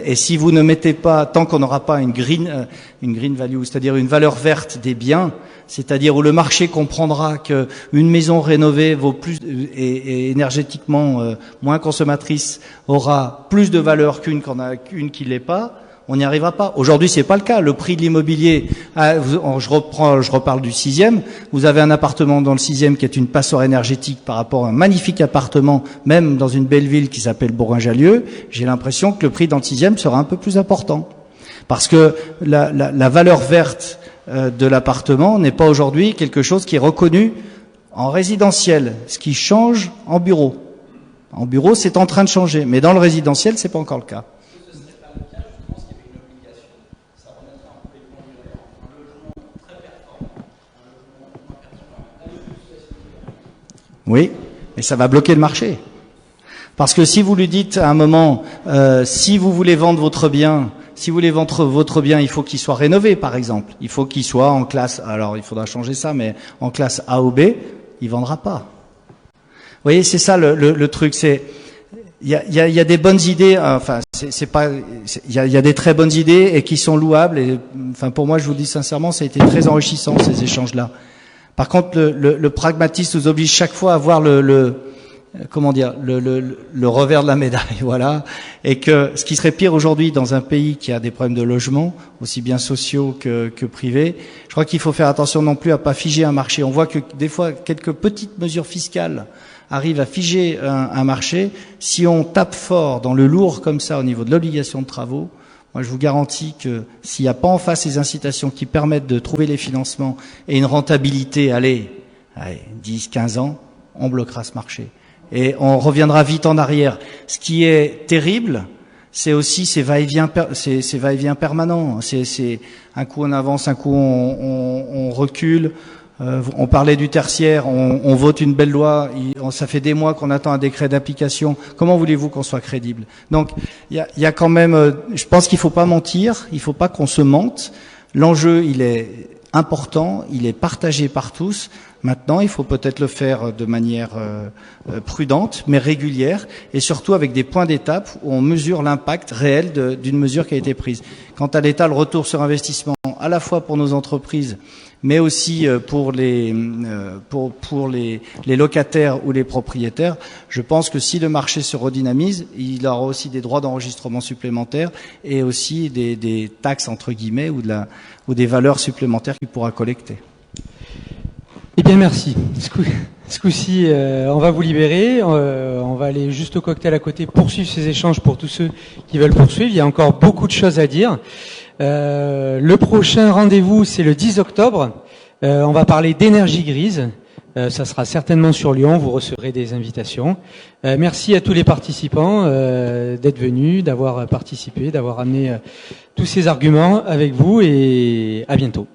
et si vous ne mettez pas, tant qu'on n'aura pas une green value, c'est-à-dire une valeur verte des biens, c'est-à-dire où le marché comprendra que une maison rénovée vaut plus et énergétiquement moins consommatrice aura plus de valeur qu'une qui l'est pas, on n'y arrivera pas. Aujourd'hui, c'est pas le cas. Le prix de l'immobilier, je reparle du 6e. Vous avez un appartement dans le 6e qui est une passoire énergétique par rapport à un magnifique appartement, même dans une belle ville qui s'appelle Bourgoin-Jallieu. J'ai l'impression que le prix dans le 6e sera un peu plus important. Parce que la valeur verte de l'appartement n'est pas aujourd'hui quelque chose qui est reconnu en résidentiel, ce qui change en bureau. En bureau, c'est en train de changer. Mais dans le résidentiel, c'est pas encore le cas. Oui, et ça va bloquer le marché. Parce que si vous lui dites à un moment, si vous voulez vendre votre bien, il faut qu'il soit rénové, par exemple. Il faut qu'il soit en classe, alors il faudra changer ça, mais en classe A ou B, il vendra pas. Vous voyez, c'est ça le truc, c'est, il y a des bonnes idées, enfin, il y a des très bonnes idées et qui sont louables, et, enfin, pour moi, je vous dis sincèrement, ça a été très enrichissant, ces échanges-là. Par contre, le pragmatisme nous oblige chaque fois à voir le revers de la médaille, voilà. Et que ce qui serait pire aujourd'hui dans un pays qui a des problèmes de logement, aussi bien sociaux que privés, je crois qu'il faut faire attention non plus à pas figer un marché. On voit que des fois, quelques petites mesures fiscales arrivent à figer un marché. Si on tape fort dans le lourd comme ça au niveau de l'obligation de travaux, moi, je vous garantis que s'il n'y a pas en face les incitations qui permettent de trouver les financements et une rentabilité, allez 10, 15 ans, on bloquera ce marché. Et on reviendra vite en arrière. Ce qui est terrible, c'est aussi ces va-et-vient permanents. C'est un coup on avance, un coup on recule. On parlait du tertiaire, on vote une belle loi, ça fait des mois qu'on attend un décret d'application. Comment voulez-vous qu'on soit crédible? Donc, il y a quand même, je pense qu'il faut pas mentir, il faut pas qu'on se mente. L'enjeu, il est important, il est partagé par tous. Maintenant, il faut peut-être le faire de manière prudente, mais régulière, et surtout avec des points d'étape où on mesure l'impact réel d'une mesure qui a été prise. Quant à l'État, le retour sur investissement, à la fois pour nos entreprises, mais aussi pour les locataires ou les propriétaires, je pense que si le marché se redynamise, il aura aussi des droits d'enregistrement supplémentaires et aussi des taxes entre guillemets ou des valeurs supplémentaires qu'il pourra collecter. Eh bien, merci. Ce coup-ci, on va vous libérer. On va aller juste au cocktail à côté, poursuivre ces échanges pour tous ceux qui veulent poursuivre. Il y a encore beaucoup de choses à dire. Le prochain rendez-vous, c'est le 10 octobre. On va parler d'énergie grise. Ça sera certainement sur Lyon. Vous recevrez des invitations. Merci à tous les participants d'être venus, d'avoir participé, d'avoir amené tous ces arguments avec vous, et à bientôt.